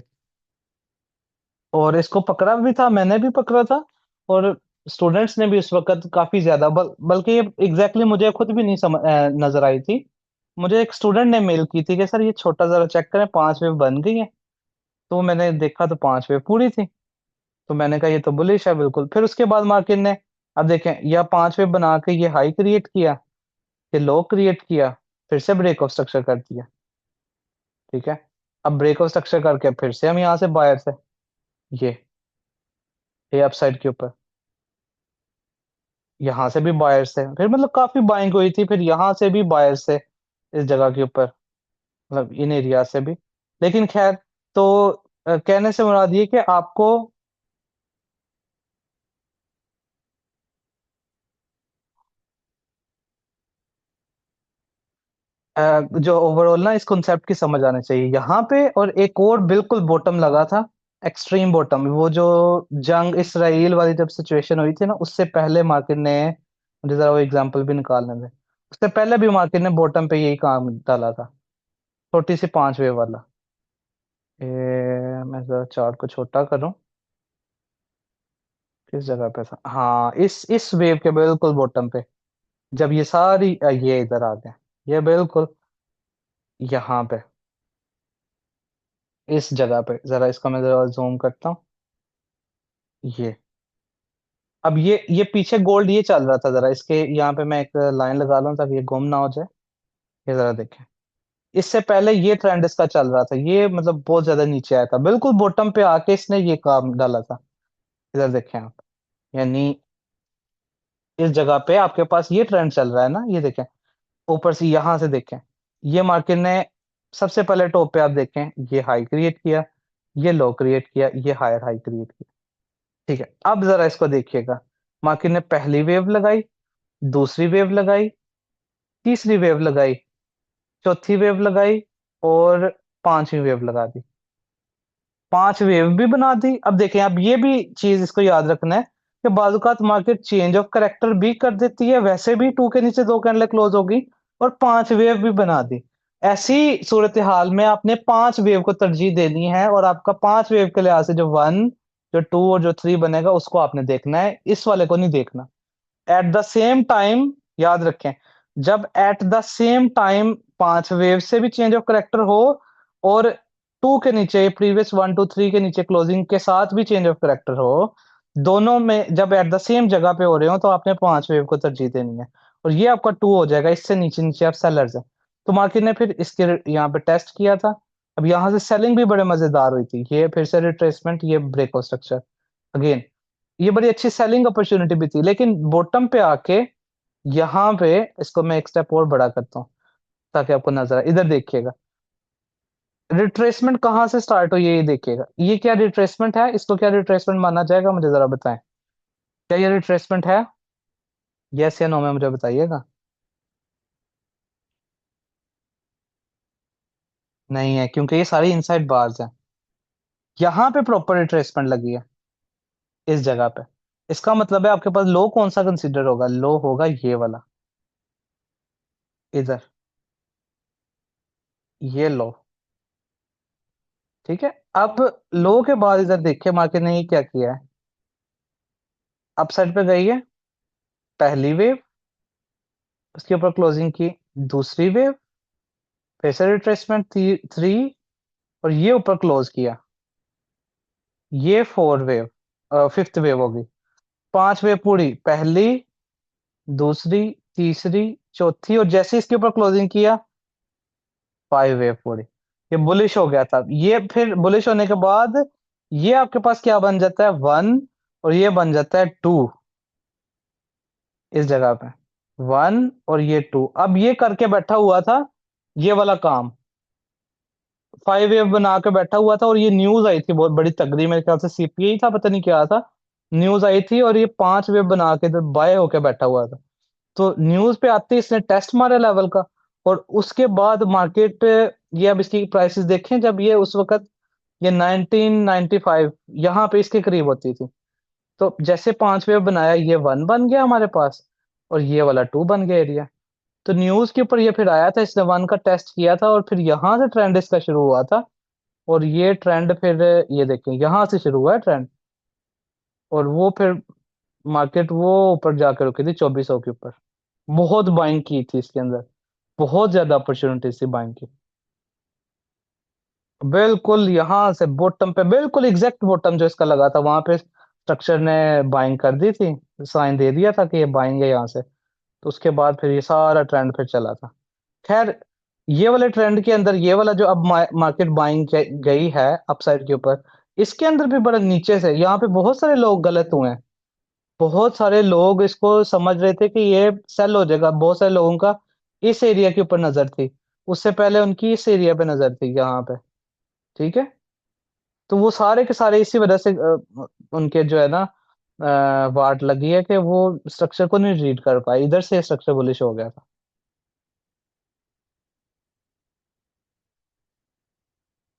और इसको पकड़ा भी था, मैंने भी पकड़ा था, और स्टूडेंट्स ने भी उस वक्त काफी ज्यादा, बल्कि ये एग्जैक्टली मुझे खुद भी नहीं नजर आई थी। मुझे एक स्टूडेंट ने मेल की थी कि सर ये छोटा जरा चेक करें, 5 वेव बन गई है। तो मैंने देखा तो 5 वेव पूरी थी। तो मैंने कहा ये तो बुलिश है बिल्कुल। फिर उसके बाद मार्केट ने, अब देखें, यह 5 वेव बना के ये हाई क्रिएट किया, ये लो क्रिएट किया, फिर से ब्रेक ऑफ स्ट्रक्चर कर दिया। ठीक है, अब ब्रेक ऑफ स्ट्रक्चर करके फिर से हम यहाँ से बायर से, ये ये अपसाइड के ऊपर, यहाँ से भी बायर से, फिर मतलब काफी बाइंग हुई थी, फिर यहाँ से भी बायर से, इस जगह के ऊपर, मतलब इन एरिया से भी। लेकिन खैर, तो कहने से मुराद ये कि आपको जो ओवरऑल ना इस कॉन्सेप्ट की समझ आनी चाहिए यहाँ पे। और एक और बिल्कुल बॉटम लगा था, एक्सट्रीम बॉटम, वो जो जंग इसराइल वाली जब सिचुएशन हुई थी ना, उससे पहले मार्केट ने, मुझे जरा वो एग्जांपल भी निकालने दें, उससे पहले भी मार्केट ने बॉटम पे यही काम डाला था, छोटी सी 5 वेव वाला। मैं जरा चार्ट को छोटा करूं, किस जगह पे था, हाँ, इस वेव के बिल्कुल बॉटम पे। जब ये सारी ये इधर आ गया, ये बिल्कुल यहाँ पे, इस जगह पे, जरा इसको मैं जरा जूम करता हूँ। ये अब ये पीछे गोल्ड ये चल रहा था, जरा इसके यहाँ पे मैं एक लाइन लगा लूं ताकि ये गुम ना हो जाए। ये जरा देखें, इससे पहले ये ट्रेंड इसका चल रहा था, ये मतलब बहुत ज्यादा नीचे आया था, बिल्कुल बॉटम पे आके इसने ये काम डाला था। इधर देखें आप, यानी इस जगह पे आपके पास ये ट्रेंड चल रहा है ना, ये देखें। ऊपर से यहां से देखें, ये मार्केट ने सबसे पहले टॉप पे आप देखें, ये हाई क्रिएट किया, ये लो क्रिएट किया, ये हायर हाई क्रिएट किया। ठीक है, अब जरा इसको देखिएगा। मार्केट ने पहली वेव लगाई, दूसरी वेव लगाई, तीसरी वेव लगाई, चौथी वेव लगाई, और पांचवी वेव लगा दी। पांच वेव भी बना दी। अब देखें, अब ये भी चीज इसको याद रखना है कि बाजुकात मार्केट चेंज ऑफ करेक्टर भी कर देती है, वैसे भी टू के नीचे दो कैंडल क्लोज होगी, और पांच वेव भी बना दी। ऐसी सूरत हाल में आपने पांच वेव को तरजीह देनी है, और आपका पांच वेव के लिहाज से जो वन, जो टू और जो थ्री बनेगा उसको आपने देखना है, इस वाले को नहीं देखना। एट द सेम टाइम, याद रखें, जब एट द सेम टाइम पांच वेव से भी चेंज ऑफ करेक्टर हो, और टू के नीचे प्रीवियस वन टू थ्री के नीचे क्लोजिंग के साथ भी चेंज ऑफ करेक्टर हो, दोनों में जब एट द सेम जगह पे हो रहे हो तो आपने पांच वेव को तरजीह देनी है। और ये आपका टू हो जाएगा, इससे नीचे नीचे आप सेलर्स है। तो मार्केट ने फिर इसके यहाँ पे टेस्ट किया था। अब यहाँ से सेलिंग भी बड़े मजेदार हुई थी, ये फिर से रिट्रेसमेंट, ये ब्रेकआउट स्ट्रक्चर अगेन, ये बड़ी अच्छी सेलिंग अपॉर्चुनिटी भी थी, लेकिन बॉटम पे आके यहाँ पे, इसको मैं एक स्टेप और बड़ा करता हूँ ताकि आपको नजर आए, इधर देखिएगा। रिट्रेसमेंट कहाँ से स्टार्ट हुई है ये देखिएगा, ये क्या रिट्रेसमेंट है, इसको क्या रिट्रेसमेंट माना जाएगा, मुझे जरा बताएं। क्या ये रिट्रेसमेंट है? यस या नो में मुझे बताइएगा। नहीं है, क्योंकि ये सारी इनसाइड बार्स हैं। यहाँ पे प्रॉपर रिट्रेसमेंट लगी है, इस जगह पे। इसका मतलब है आपके पास लो कौन सा कंसीडर होगा, लो होगा ये वाला, इधर, ये लो। ठीक है, अब लो के बाद इधर देखिए मार्केट ने ये क्या किया है, अपसाइड पे गई है, पहली वेव, उसके ऊपर क्लोजिंग की, दूसरी वेव, फिर से रिट्रेसमेंट थ्री, और ये ऊपर क्लोज किया, ये फोर वेव, फिफ्थ वेव होगी। पांच वेव पूरी, पहली, दूसरी, तीसरी, चौथी, और जैसे इसके ऊपर क्लोजिंग किया, फाइव वेव पूरी। ये बुलिश हो गया था, ये फिर बुलिश होने के बाद ये आपके पास क्या बन जाता है, वन, और ये बन जाता है टू, इस जगह पे वन, और ये टू। अब ये करके बैठा हुआ था ये वाला काम, फाइव वेव बना के बैठा हुआ था, और ये न्यूज आई थी बहुत बड़ी तगड़ी, मेरे ख्याल से सीपीआई था, पता नहीं क्या था, न्यूज आई थी, और ये पांच वेव बना के बाय होके बैठा हुआ था। तो न्यूज पे आते ही इसने टेस्ट मारा लेवल का, और उसके बाद मार्केट, ये अब इसकी प्राइसेस देखें, जब ये उस वक्त ये 1995 यहाँ पे इसके करीब होती थी, तो जैसे पांच वेव बनाया, ये वन बन गया हमारे पास, और ये वाला टू बन गया एरिया। तो न्यूज के ऊपर ये फिर आया था, इसने वन का टेस्ट किया था, और फिर यहाँ से ट्रेंड इसका शुरू हुआ था। और ये ट्रेंड फिर, ये देखें यहाँ से शुरू हुआ है ट्रेंड, और वो फिर मार्केट वो ऊपर जाकर रुकी थी 2400 के ऊपर। बहुत बाइंग की थी इसके अंदर, बहुत ज्यादा अपॉर्चुनिटी थी बाइंग की। बिल्कुल यहाँ से बॉटम पे, बिल्कुल एग्जैक्ट बॉटम जो इसका लगा था वहां पे स्ट्रक्चर ने बाइंग कर दी थी, साइन दे दिया था कि ये बाइंग है यहाँ से। तो उसके बाद फिर ये सारा ट्रेंड फिर चला था। खैर, ये वाले ट्रेंड के अंदर ये वाला जो अब मार्केट बाइंग गई है अपसाइड के ऊपर, इसके अंदर भी बड़ा नीचे से यहाँ पे बहुत सारे लोग गलत हुए हैं। बहुत सारे लोग इसको समझ रहे थे कि ये सेल हो जाएगा, बहुत सारे लोगों का इस एरिया के ऊपर नजर थी, उससे पहले उनकी इस एरिया पे नजर थी यहाँ पे। ठीक है, तो वो सारे के सारे इसी वजह से उनके जो है ना वाट लगी है कि वो स्ट्रक्चर को नहीं रीड कर पाए, इधर से स्ट्रक्चर बुलिश हो गया था।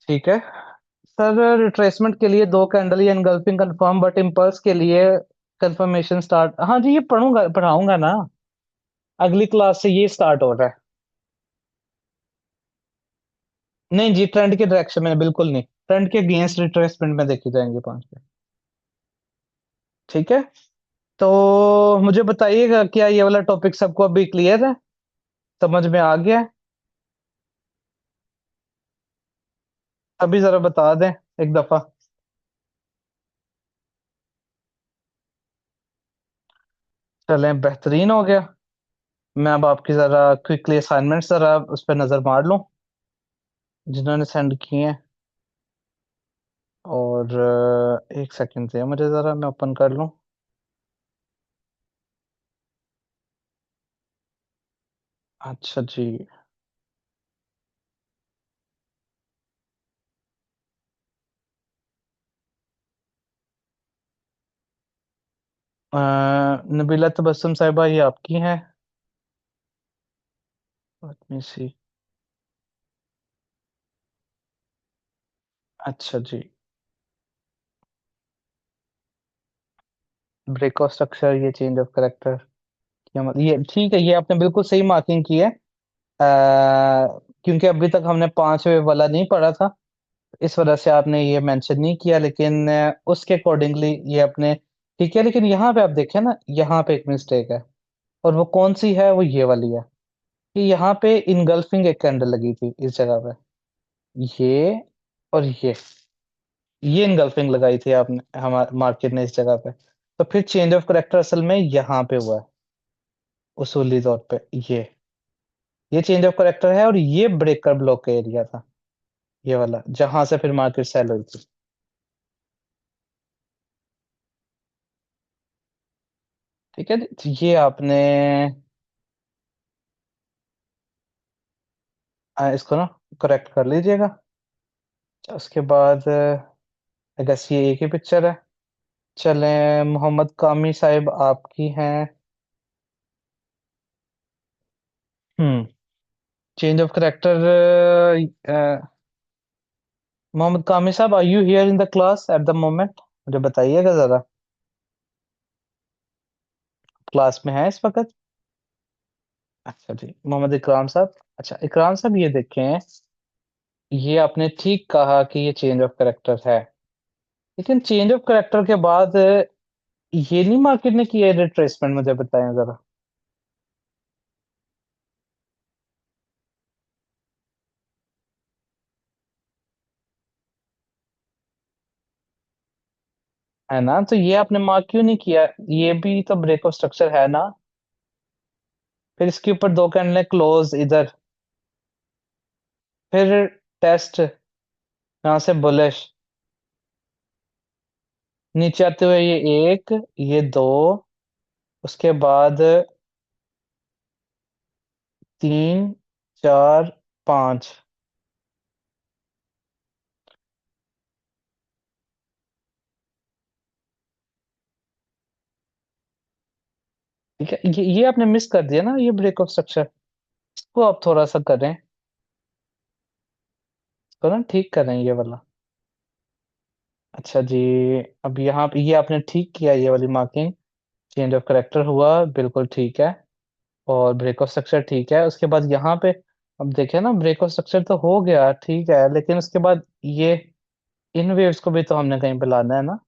ठीक है सर, रिट्रेसमेंट के लिए दो कैंडल या एनगल्फिंग कंफर्म, बट इम्पल्स के लिए कंफर्मेशन स्टार्ट, हाँ जी, ये पढ़ूंगा पढ़ाऊंगा ना, अगली क्लास से ये स्टार्ट हो रहा है। नहीं जी, ट्रेंड के डायरेक्शन में बिल्कुल नहीं, ट्रेंड के अगेंस्ट रिट्रेसमेंट में देखी जाएंगे पांच पे। ठीक है, तो मुझे बताइएगा, क्या ये वाला टॉपिक सबको अभी क्लियर है, समझ में आ गया है? अभी जरा बता दें एक दफा। चलें, बेहतरीन हो गया। मैं अब आपकी जरा क्विकली असाइनमेंट जरा उस पर नजर मार लूं जिन्होंने सेंड किए हैं। और एक सेकंड से मुझे जरा मैं ओपन कर लूं। अच्छा जी। नबीला तबस्सुम साहिबा, ये आपकी हैं? लेट मी सी। अच्छा जी। ब्रेक ऑफ स्ट्रक्चर, ये चेंज ऑफ करेक्टर, क्या मतलब, ये ठीक है, ये आपने बिल्कुल सही मार्किंग की है। क्योंकि अभी तक हमने पांचवे वाला नहीं पढ़ा था, इस वजह से आपने ये मेंशन नहीं किया, लेकिन उसके अकॉर्डिंगली ये आपने ठीक है। लेकिन यहाँ पे आप देखें ना, यहाँ पे एक मिस्टेक है। और वो कौन सी है? वो ये वाली है कि यहाँ पे इनगल्फिंग एक कैंडल लगी थी इस जगह पे, ये और ये इनगल्फिंग लगाई थी आपने, हमारे मार्केट ने इस जगह पे। तो फिर चेंज ऑफ करेक्टर असल में यहाँ पे हुआ है, उसूली तौर पे। ये चेंज ऑफ करेक्टर है, और ये ब्रेकर ब्लॉक का एरिया था, ये वाला जहां से फिर मार्केट सेल हुई थी। ठीक है जी, तो ये आपने इसको ना करेक्ट कर लीजिएगा। अच्छा, उसके बाद आई गेस ये एक ही पिक्चर है। चलें, मोहम्मद कामी साहिब आपकी हैं। Hmm. Change of character. Mohammad Kami साहब, are you here in the class at the moment? मुझे बताइएगा जरा, क्लास में है इस वक्त? अच्छा जी, मोहम्मद इकराम साहब। अच्छा इकराम साहब, ये देखें, ये आपने ठीक कहा कि ये चेंज ऑफ करेक्टर है। लेकिन चेंज ऑफ करेक्टर के बाद ये नहीं मार्केट ने किया रिट्रेसमेंट, मुझे बताएं जरा। है ना? तो ये आपने मार्क क्यों नहीं किया? ये भी तो ब्रेक ऑफ स्ट्रक्चर है ना? फिर इसके ऊपर दो कैंडल क्लोज इधर, फिर टेस्ट यहाँ से बुलिश, नीचे आते हुए ये एक, ये दो, उसके बाद तीन, चार, पांच। ठीक है, ये आपने मिस कर दिया ना, ये ब्रेक ऑफ स्ट्रक्चर। इसको आप थोड़ा सा करें, इसको ना ठीक करें ये वाला। अच्छा जी। अब यहाँ पे ये आपने ठीक किया, ये वाली मार्किंग, चेंज ऑफ करेक्टर हुआ, बिल्कुल ठीक है। और ब्रेक ऑफ स्ट्रक्चर ठीक है। उसके बाद यहाँ पे अब देखें ना, ब्रेक ऑफ स्ट्रक्चर तो हो गया ठीक है, लेकिन उसके बाद ये इन वेव्स को भी तो हमने कहीं पे लाना है ना,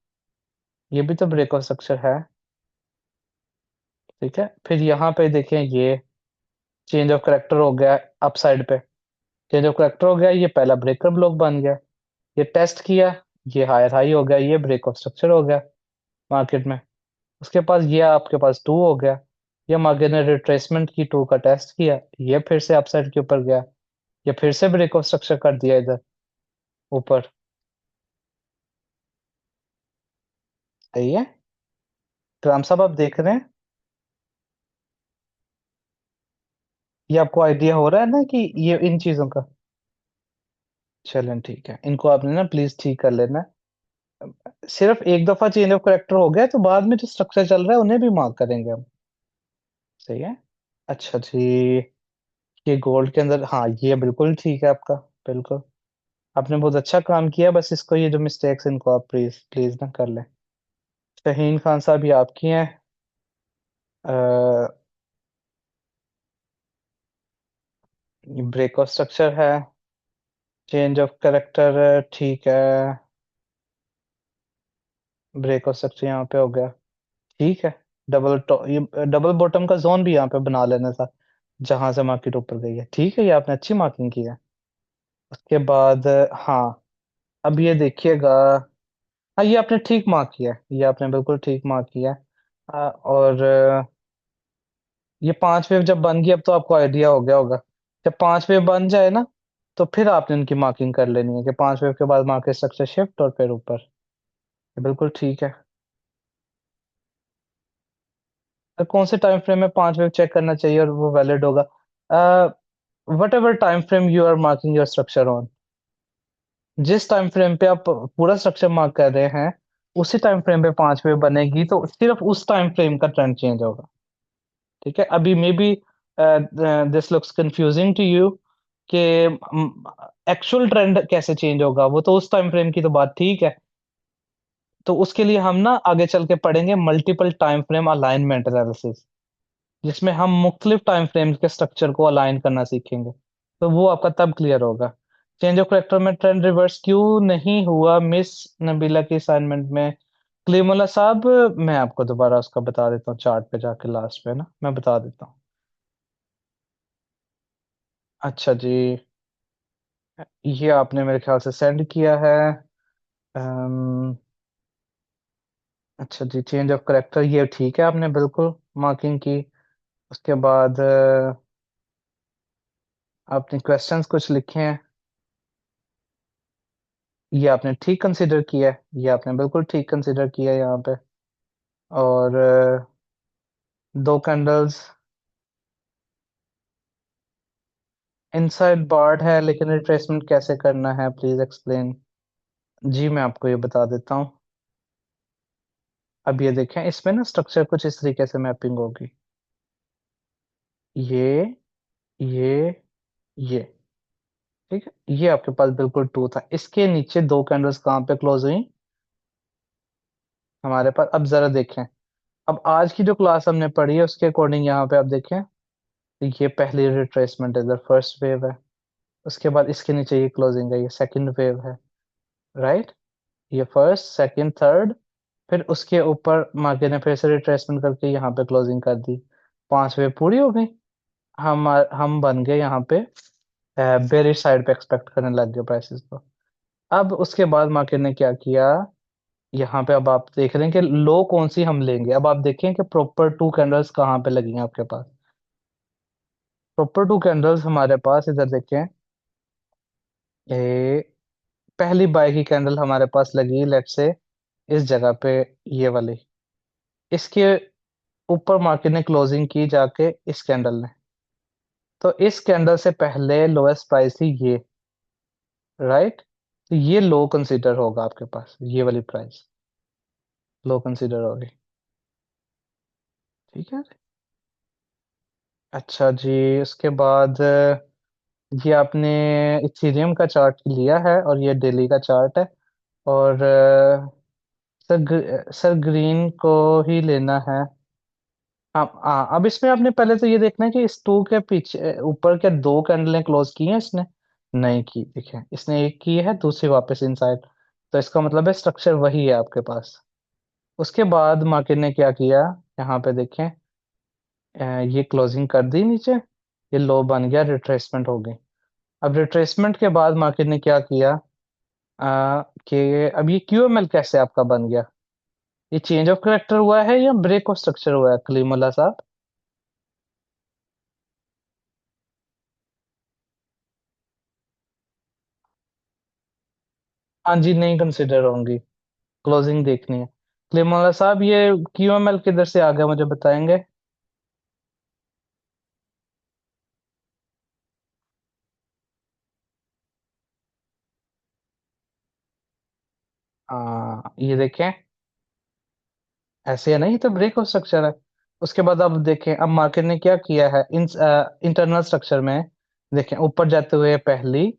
ये भी तो ब्रेक ऑफ स्ट्रक्चर है। ठीक है, फिर यहाँ पे देखें, ये चेंज ऑफ करेक्टर हो गया अप साइड पे, चेंज ऑफ करेक्टर हो गया, ये पहला ब्रेकर ब्लॉक बन गया। ये टेस्ट किया, ये हायर हाई हो गया, ये ब्रेक ऑफ स्ट्रक्चर हो गया मार्केट में। उसके पास ये आपके पास टू हो गया, ये मार्केट ने रिट्रेसमेंट की, टू का टेस्ट किया, ये फिर से अपसाइड के ऊपर गया, ये फिर से ब्रेक ऑफ स्ट्रक्चर कर दिया इधर ऊपर। सही है। तो राम साहब, आप देख रहे हैं, ये आपको आइडिया हो रहा है ना कि ये इन चीजों का। चलें ठीक है, इनको आपने ना प्लीज ठीक कर लेना है। सिर्फ एक दफा चेंज ऑफ करेक्टर हो गया, तो बाद में जो स्ट्रक्चर चल रहा है उन्हें भी मार्क करेंगे हम। सही है। अच्छा जी। ये गोल्ड के अंदर, हाँ ये बिल्कुल ठीक है आपका, बिल्कुल। आपने बहुत अच्छा काम किया, बस इसको, ये जो मिस्टेक्स, इनको आप प्लीज प्लीज ना कर लें। शहीन खान साहब, ये आपकी हैं। ब्रेक ऑफ स्ट्रक्चर है, चेंज ऑफ करेक्टर ठीक है, ब्रेक ऑफ स्ट्रक्चर यहाँ पे हो गया, ठीक है। डबल टॉप, ये डबल बॉटम का जोन भी यहाँ पे बना लेना था, जहां से मार्केट ऊपर गई है। ठीक है, ये आपने अच्छी मार्किंग की है। उसके बाद हाँ, अब ये देखिएगा। हाँ, ये आपने ठीक मार्क किया है, ये आपने बिल्कुल ठीक मार्क किया है। और ये 5 वेव जब बन गई, अब तो आपको आइडिया हो गया होगा। जब 5 वेव बन जाए ना, तो फिर आपने उनकी मार्किंग कर लेनी है कि 5 वेव के बाद मार्केट स्ट्रक्चर शिफ्ट और फिर ऊपर। ये बिल्कुल ठीक है। तो कौन से टाइम फ्रेम में 5 वेव चेक करना चाहिए और वो वैलिड होगा? Whatever time frame you are marking your structure on, जिस टाइम फ्रेम पे आप पूरा स्ट्रक्चर मार्क कर रहे हैं, उसी टाइम फ्रेम पे 5 वेव बनेगी, तो सिर्फ उस टाइम फ्रेम का ट्रेंड चेंज होगा। ठीक है, अभी maybe this looks confusing to you कि एक्चुअल ट्रेंड कैसे चेंज होगा, वो तो उस टाइम फ्रेम की तो बात ठीक है। तो उसके लिए हम ना आगे चल के पढ़ेंगे multiple time frame alignment analysis, जिसमें हम मुख्तलिफ टाइम फ्रेम्स के स्ट्रक्चर को अलाइन करना सीखेंगे। तो वो आपका तब क्लियर होगा। चेंज ऑफ करेक्टर में ट्रेंड रिवर्स क्यों नहीं हुआ मिस नबीला के असाइनमेंट में? क्लीमुल्ला साहब, मैं आपको दोबारा उसका बता देता हूँ, चार्ट पे जाके लास्ट पे ना मैं बता देता हूँ। अच्छा जी, ये आपने मेरे ख्याल से सेंड किया है। अम्म, अच्छा जी, चेंज ऑफ करेक्टर ये ठीक है, आपने बिल्कुल मार्किंग की। उसके बाद आपने क्वेश्चंस कुछ लिखे हैं, ये आपने ठीक कंसिडर किया है, ये आपने बिल्कुल ठीक कंसिडर किया है यहाँ पे। और दो कैंडल्स इनसाइड बार्ड है, लेकिन रिट्रेसमेंट कैसे करना है, प्लीज एक्सप्लेन। जी मैं आपको ये बता देता हूँ। अब ये देखें, इसमें ना स्ट्रक्चर कुछ इस तरीके से मैपिंग होगी। ये ये ये ठीक है, ये आपके पास बिल्कुल ट्रू था। इसके नीचे दो कैंडल्स कहाँ पे क्लोज हुई हमारे पास? अब जरा देखें, अब आज की जो क्लास हमने पढ़ी है उसके अकॉर्डिंग यहाँ पे आप देखें, तो ये पहली रिट्रेसमेंट है, फर्स्ट वेव है। उसके बाद इसके नीचे ये क्लोजिंग है, ये सेकंड वेव है। राइट, ये फर्स्ट सेकंड थर्ड, फिर उसके ऊपर मार्केट ने फिर से रिट्रेसमेंट करके यहाँ पे क्लोजिंग कर दी। 5 वेव पूरी हो गई। हम बन गए यहाँ पे बेरिश साइड पे, एक्सपेक्ट करने लग गए प्राइसेस को। अब उसके बाद मार्केट ने क्या किया, यहाँ पे अब आप देख रहे हैं कि लो कौन सी हम लेंगे। अब आप देखें कि प्रॉपर टू कैंडल्स कहाँ पे लगी हैं आपके पास। प्रॉपर टू कैंडल्स हमारे पास इधर देखें, ए, पहली बाय की कैंडल हमारे पास लगी लेट से इस जगह पे, ये वाली। इसके ऊपर मार्केट ने क्लोजिंग की जाके इस कैंडल ने, तो इस कैंडल से पहले लोएस्ट प्राइस थी ये। राइट, तो ये लो कंसीडर होगा आपके पास, ये वाली प्राइस लो कंसीडर होगी। ठीक है। अच्छा जी, उसके बाद ये आपने इथेरियम का चार्ट लिया है और ये डेली का चार्ट है। और सर ग्रीन को ही लेना है। हाँ, अब इसमें आपने पहले तो ये देखना है कि इस टू के पीछे ऊपर क्या दो कैंडलें क्लोज की हैं इसने? नहीं की, देखिए इसने एक की है, दूसरी वापस इनसाइड। तो इसका मतलब है स्ट्रक्चर वही है आपके पास। उसके बाद मार्केट ने क्या किया, यहाँ पे देखें, ये क्लोजिंग कर दी नीचे, ये लो बन गया, रिट्रेसमेंट हो गई। अब रिट्रेसमेंट के बाद मार्केट ने क्या किया, कि अब ये क्यूएमएल कैसे आपका बन गया? ये चेंज ऑफ करेक्टर हुआ है या ब्रेक ऑफ स्ट्रक्चर हुआ है कलीमुल्ला साहब? हाँ जी, नहीं कंसिडर होंगी, क्लोजिंग देखनी है। कलीमुल्ला साहब, ये क्यूएमएल किधर से आ गया, मुझे बताएंगे? ये देखें, ऐसे है ना, ये तो ब्रेक ऑफ स्ट्रक्चर है। उसके बाद अब देखें, अब मार्केट ने क्या किया है इन इंटरनल स्ट्रक्चर में। देखें, ऊपर जाते हुए पहली,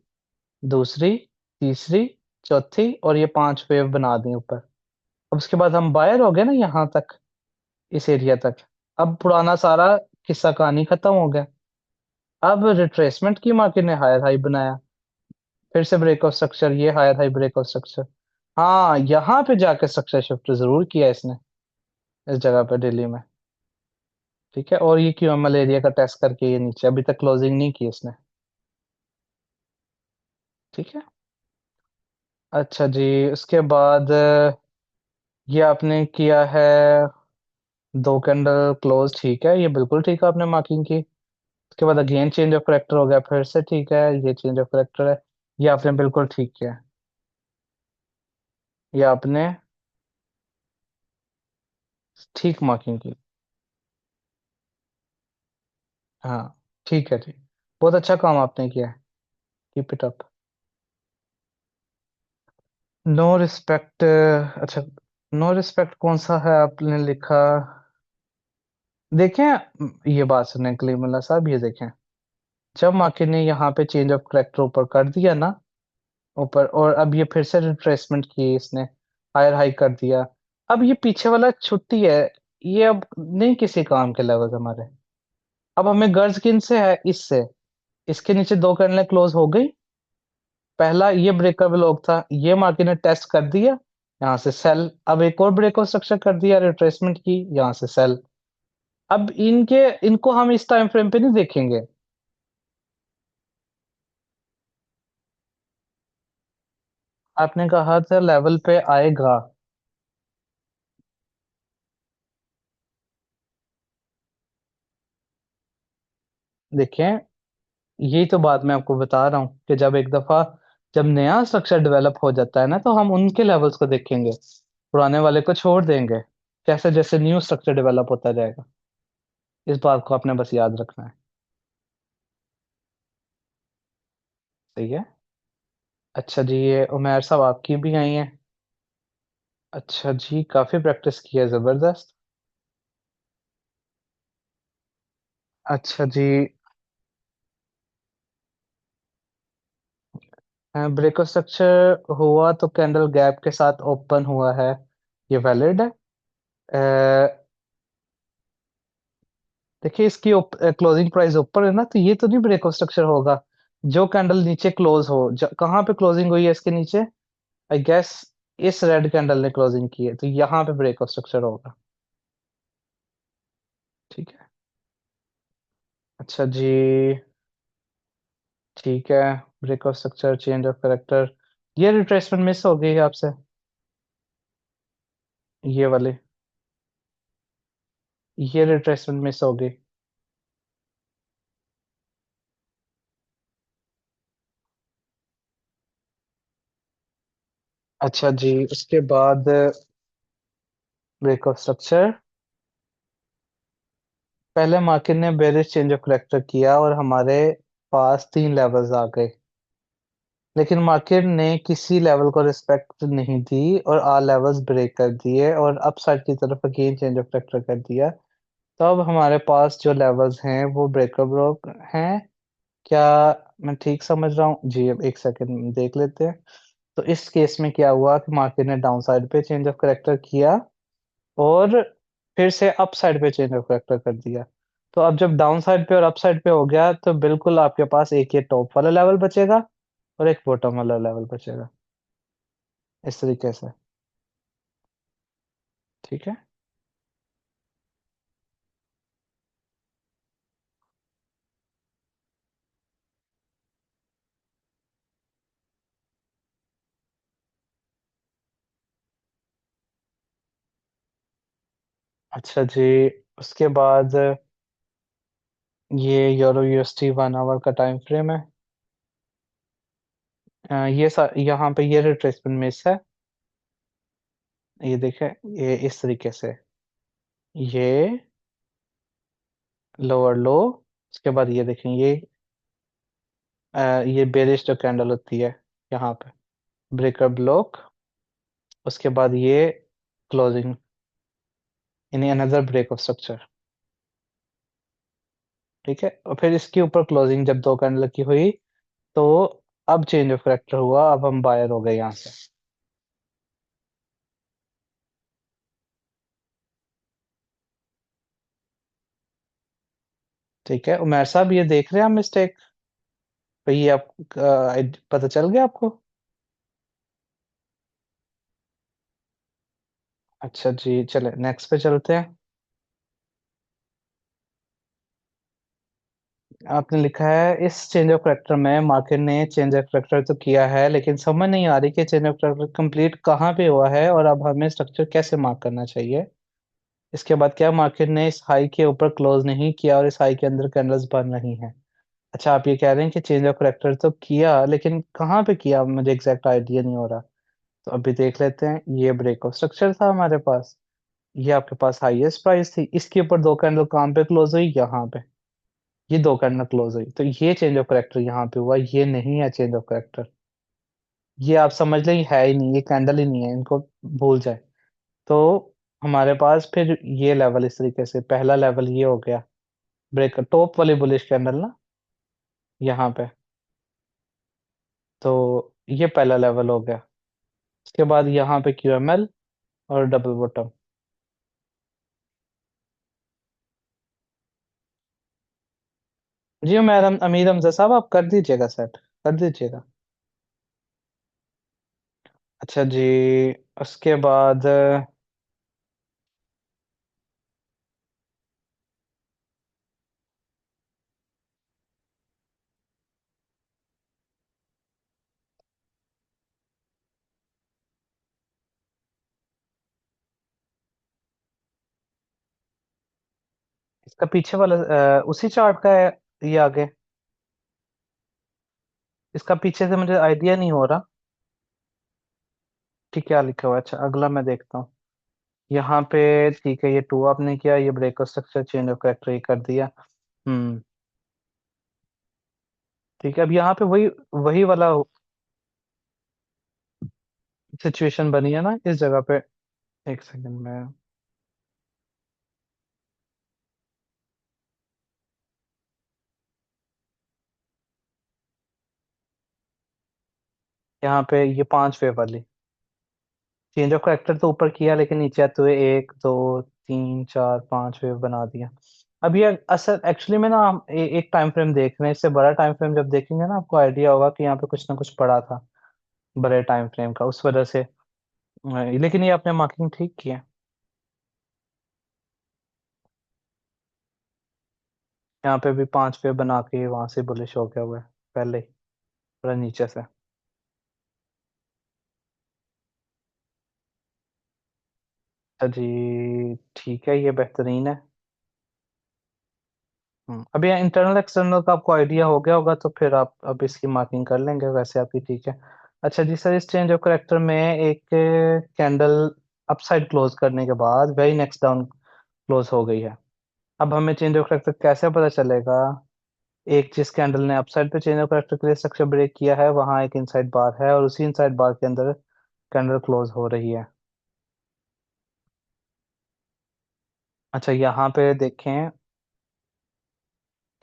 दूसरी, तीसरी, चौथी और ये 5 वेव बना दी ऊपर। अब उसके बाद हम बायर हो गए ना यहाँ तक, इस एरिया तक। अब पुराना सारा किस्सा कहानी खत्म हो गया। अब रिट्रेसमेंट की मार्केट ने हायर हाई बनाया, फिर से ब्रेक ऑफ स्ट्रक्चर, ये higher high break of structure. हाँ, यहाँ पे जाके स्ट्रक्चर शिफ्ट जरूर किया इसने, इस जगह पे दिल्ली में। ठीक है, और ये क्यूएमएल एरिया का टेस्ट करके ये नीचे, अभी तक क्लोजिंग नहीं की इसने। ठीक है। अच्छा जी, उसके बाद ये आपने किया है, दो कैंडल क्लोज, ठीक है, ये बिल्कुल ठीक है आपने मार्किंग की। उसके बाद अगेन चेंज ऑफ करेक्टर हो गया, फिर से ठीक है, ये चेंज ऑफ करेक्टर है, ये आपने बिल्कुल ठीक किया। ये आपने ठीक मार्किंग की। हाँ, ठीक है जी, बहुत अच्छा काम आपने किया है, keep it up. No respect, अच्छा, नो रिस्पेक्ट कौन सा है आपने लिखा? देखें, ये बात सुनने के लिए मुल्ला साहब, ये देखें, जब मार्केट ने यहाँ पे चेंज ऑफ करेक्टर ऊपर कर दिया ना, ऊपर, और अब ये फिर से रिट्रेसमेंट की इसने, हायर हाई कर दिया, अब ये पीछे वाला छुट्टी है, ये अब नहीं किसी काम के लेवल हमारे। अब हमें गर्ज किन से है? इससे। इसके नीचे दो कैंडलें क्लोज हो गई, पहला ये ब्रेकर ब्लॉक था, ये मार्केट ने टेस्ट कर दिया, यहाँ से सेल, अब एक और ब्रेक स्ट्रक्चर कर दिया रिट्रेसमेंट की, यहाँ से सेल। अब इनको हम इस टाइम फ्रेम पे नहीं देखेंगे। आपने कहा था लेवल पे आएगा। देखें, यही तो बात मैं आपको बता रहा हूँ कि जब नया स्ट्रक्चर डेवलप हो जाता है ना, तो हम उनके लेवल्स को देखेंगे, पुराने वाले को छोड़ देंगे, जैसे जैसे न्यू स्ट्रक्चर डेवलप होता जाएगा। इस बात को आपने बस याद रखना है। सही है। अच्छा जी, ये उमेर साहब आपकी भी आई हैं। अच्छा जी, काफी प्रैक्टिस की है, जबरदस्त। अच्छा जी, ब्रेक स्ट्रक्चर हुआ तो कैंडल गैप के साथ ओपन हुआ है, ये वैलिड है। देखिए, इसकी क्लोजिंग प्राइस ऊपर है ना, तो ये तो नहीं ब्रेक स्ट्रक्चर होगा। जो कैंडल नीचे क्लोज हो, कहाँ पे क्लोजिंग हुई है इसके नीचे? आई गेस इस रेड कैंडल ने क्लोजिंग की है, तो यहाँ पे ब्रेक स्ट्रक्चर होगा। ठीक है। अच्छा जी, ठीक है, break structure, change of character, ये रिट्रेसमेंट मिस हो गई है आपसे, ये वाली, ये रिट्रेसमेंट मिस हो गई। अच्छा जी, उसके बाद ब्रेक ऑफ स्ट्रक्चर, पहले मार्केट ने बेरिश चेंज ऑफ करेक्टर किया और हमारे पास तीन लेवल्स आ गए, लेकिन मार्केट ने किसी लेवल को रिस्पेक्ट नहीं दी और आल लेवल्स ब्रेक कर दिए और अपसाइड की तरफ अगेन चेंज ऑफ करेक्टर कर दिया। तो अब हमारे पास जो लेवल्स हैं वो ब्रेकर ब्लॉक हैं। क्या मैं ठीक समझ रहा हूँ जी? अब एक सेकंड देख लेते हैं। तो इस केस में क्या हुआ कि मार्केट ने डाउन साइड पे चेंज ऑफ करेक्टर किया और फिर से अप साइड पे चेंज ऑफ करेक्टर कर दिया। तो अब जब डाउन साइड पे और अप साइड पे हो गया, तो बिल्कुल आपके पास एक ये टॉप वाला लेवल बचेगा और एक बॉटम वाला लेवल बचेगा, इस तरीके से। ठीक है। अच्छा जी, उसके बाद ये यूरो यूएसडी 1 आवर का टाइम फ्रेम है। यहाँ पे ये रिट्रेसमेंट मिस है, ये देखें, ये इस तरीके से, ये लोअर लो, उसके बाद ये देखें, ये बेरिश जो कैंडल होती है यहाँ पे, ब्रेकर ब्लॉक, उसके बाद ये क्लोजिंग, यानी अनदर ब्रेक ऑफ स्ट्रक्चर। ठीक है, और फिर इसके ऊपर क्लोजिंग जब दो कैंडल की हुई, तो अब चेंज ऑफ करेक्टर हुआ, अब हम बायर हो गए यहाँ से। ठीक है, उमेर साहब ये देख रहे हैं हम मिस्टेक? तो ये आप पता चल गया आपको? अच्छा जी, चले नेक्स्ट पे चलते हैं। आपने लिखा है इस चेंज ऑफ करेक्टर में मार्केट ने चेंज ऑफ करेक्टर तो किया है, लेकिन समझ नहीं आ रही कि चेंज ऑफ करेक्टर कंप्लीट कहाँ पे हुआ है और अब हमें स्ट्रक्चर कैसे मार्क करना चाहिए। इसके बाद क्या मार्केट ने इस हाई के ऊपर क्लोज नहीं किया और इस हाई के अंदर कैंडल्स बन रही हैं। अच्छा, आप ये कह रहे हैं कि चेंज ऑफ करेक्टर तो किया, लेकिन कहाँ पे किया मुझे एग्जैक्ट आइडिया नहीं हो रहा। तो अभी देख लेते हैं। ये ब्रेक ऑफ स्ट्रक्चर था हमारे पास, ये आपके पास हाईएस्ट प्राइस थी, इसके ऊपर दो कैंडल कहाँ पे क्लोज हुई, यहाँ पे। ये दो कैंडल क्लोज हुई, तो ये चेंज ऑफ करेक्टर यहाँ पे हुआ, ये नहीं है चेंज ऑफ करेक्टर। ये आप समझ लें, ये है ही नहीं, ये कैंडल ही नहीं है, इनको भूल जाए। तो हमारे पास फिर ये लेवल इस तरीके से, पहला लेवल ये हो गया, ब्रेक टॉप वाली बुलिश कैंडल ना, यहाँ पे। तो ये पहला लेवल हो गया। उसके बाद यहाँ पे क्यूएमएल और डबल बॉटम। जी मैडम, अमीर हमजा साहब, आप कर दीजिएगा, सेट कर दीजिएगा। अच्छा जी। उसके बाद इसका पीछे वाला उसी चार्ट का है, ये आगे। इसका पीछे से मुझे आइडिया नहीं हो रहा कि क्या लिखा हुआ है। अच्छा, अगला मैं देखता हूँ। यहाँ पे ठीक है, ये टू आपने किया, ये break structure change of character ये कर दिया। हम्म। ठीक है, अब यहाँ पे वही वही वाला सिचुएशन बनी है ना इस जगह पे। एक सेकंड में। यहाँ पे ये पांच वेव वाली चेंज ऑफ कैरेक्टर तो ऊपर किया, लेकिन नीचे आते हुए एक दो तीन चार पांच वेव बना दिया। अब ये असल एक्चुअली में ना हम एक टाइम फ्रेम देख रहे हैं, इससे बड़ा टाइम फ्रेम जब देखेंगे ना, आपको आइडिया होगा कि यहाँ पे कुछ ना कुछ पड़ा था बड़े टाइम फ्रेम का, उस वजह से। लेकिन ये आपने मार्किंग ठीक की है। यहाँ पे भी पांच वेव बना के वहां से बुलिश हो गया हुआ है पहले ही, थोड़ा नीचे से। अच्छा जी, ठीक है, ये बेहतरीन है। अब ये इंटरनल एक्सटर्नल का आपको आइडिया हो गया होगा, तो फिर आप अब इसकी मार्किंग कर लेंगे, वैसे आपकी ठीक है। अच्छा जी सर, इस चेंज ऑफ करेक्टर में एक कैंडल अपसाइड क्लोज करने के बाद वेरी नेक्स्ट डाउन क्लोज हो गई है। अब हमें चेंज ऑफ करेक्टर कैसे पता चलेगा। एक जिस कैंडल ने अपसाइड पे चेंज ऑफ करेक्टर के लिए स्ट्रक्चर ब्रेक किया है, वहां एक इनसाइड बार है और उसी इनसाइड बार के अंदर कैंडल क्लोज हो रही है। अच्छा, यहाँ पे देखें।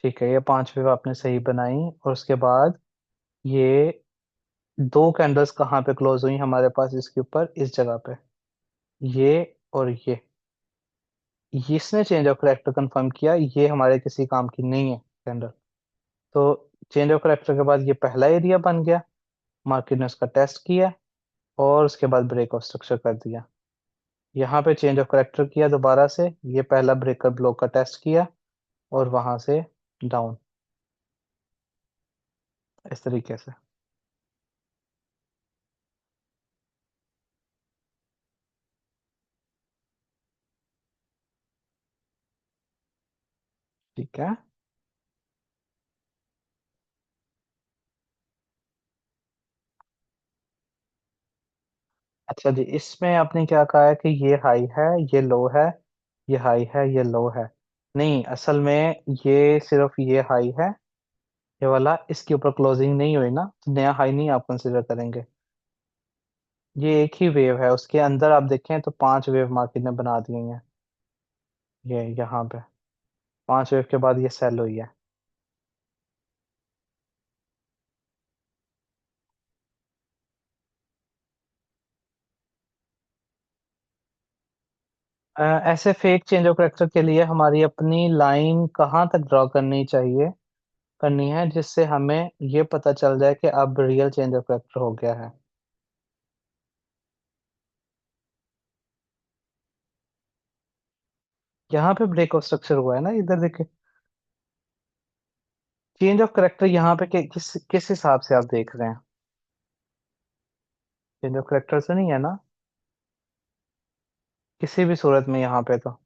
ठीक है, ये पांच वेव आपने सही बनाई, और उसके बाद ये दो कैंडल्स कहाँ पे क्लोज हुई हमारे पास, इसके ऊपर इस जगह पे, ये और ये इसने चेंज ऑफ करेक्टर कंफर्म किया, ये हमारे किसी काम की नहीं है कैंडल। तो चेंज ऑफ करेक्टर के बाद ये पहला एरिया बन गया, मार्केट ने उसका टेस्ट किया और उसके बाद ब्रेक ऑफ स्ट्रक्चर कर दिया। यहाँ पे चेंज ऑफ करेक्टर किया दोबारा से, ये पहला ब्रेकर ब्लॉक का टेस्ट किया और वहां से डाउन, इस तरीके से। ठीक है। अच्छा जी, इसमें आपने क्या कहा है कि ये हाई है, ये लो है, ये हाई है, ये लो है। नहीं, असल में ये सिर्फ ये हाई है, ये वाला, इसके ऊपर क्लोजिंग नहीं हुई ना, तो नया हाई नहीं आप कंसिडर करेंगे। ये एक ही वेव है, उसके अंदर आप देखें तो पांच वेव मार्केट ने बना दी हुई हैं। ये यहाँ पे पांच वेव के बाद ये सेल हुई है। ऐसे फेक चेंज ऑफ करेक्टर के लिए हमारी अपनी लाइन कहाँ तक ड्रॉ करनी चाहिए, करनी है, जिससे हमें ये पता चल जाए कि अब रियल चेंज ऑफ करेक्टर हो गया है। यहाँ पे ब्रेक ऑफ स्ट्रक्चर हुआ है ना, इधर देखिए। चेंज ऑफ करेक्टर यहाँ पे किस किस हिसाब से आप देख रहे हैं? चेंज ऑफ करेक्टर से नहीं है ना? किसी भी सूरत में यहाँ पे तो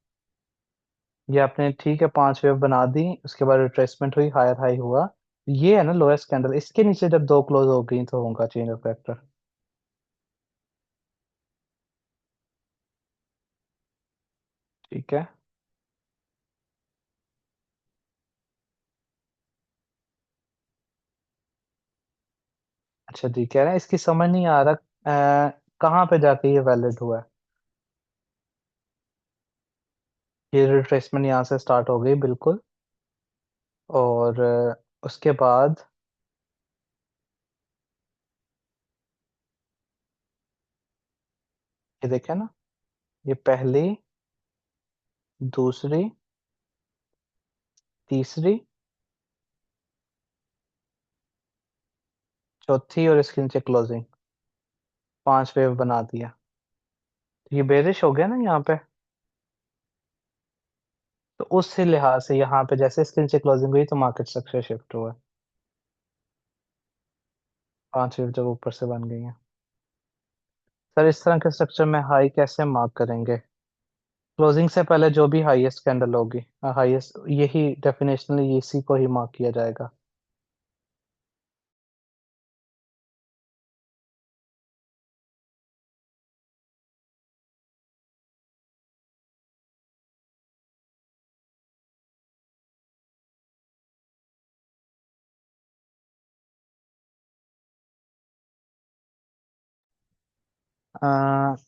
ये आपने ठीक है 5 वेव बना दी, उसके बाद रिट्रेसमेंट हुई, हायर हाई हुआ। ये है ना लोएस्ट कैंडल, इसके नीचे जब दो क्लोज हो गई तो होगा चेंज ऑफ करेक्टर। ठीक है। अच्छा जी, कह रहे हैं इसकी समझ नहीं आ रहा कहाँ पे जाके ये वैलिड हुआ है। ये रिट्रेसमेंट यहाँ से स्टार्ट हो गई बिल्कुल। और उसके बाद ये देखे ना, ये पहली, दूसरी, तीसरी, चौथी और इसके नीचे क्लोजिंग, 5 वेव बना दिया। तो ये बेरिश हो गया ना यहाँ पे। तो उस लिहाज से यहाँ पे जैसे इसके नीचे क्लोजिंग हुई तो मार्केट स्ट्रक्चर शिफ्ट हुआ। 5 वेव जब ऊपर से बन गई है। सर इस तरह के स्ट्रक्चर में हाई कैसे मार्क करेंगे? क्लोजिंग से पहले जो भी हाईएस्ट कैंडल होगी, हाईएस्ट, यही डेफिनेशनली इसी को ही मार्क किया जाएगा।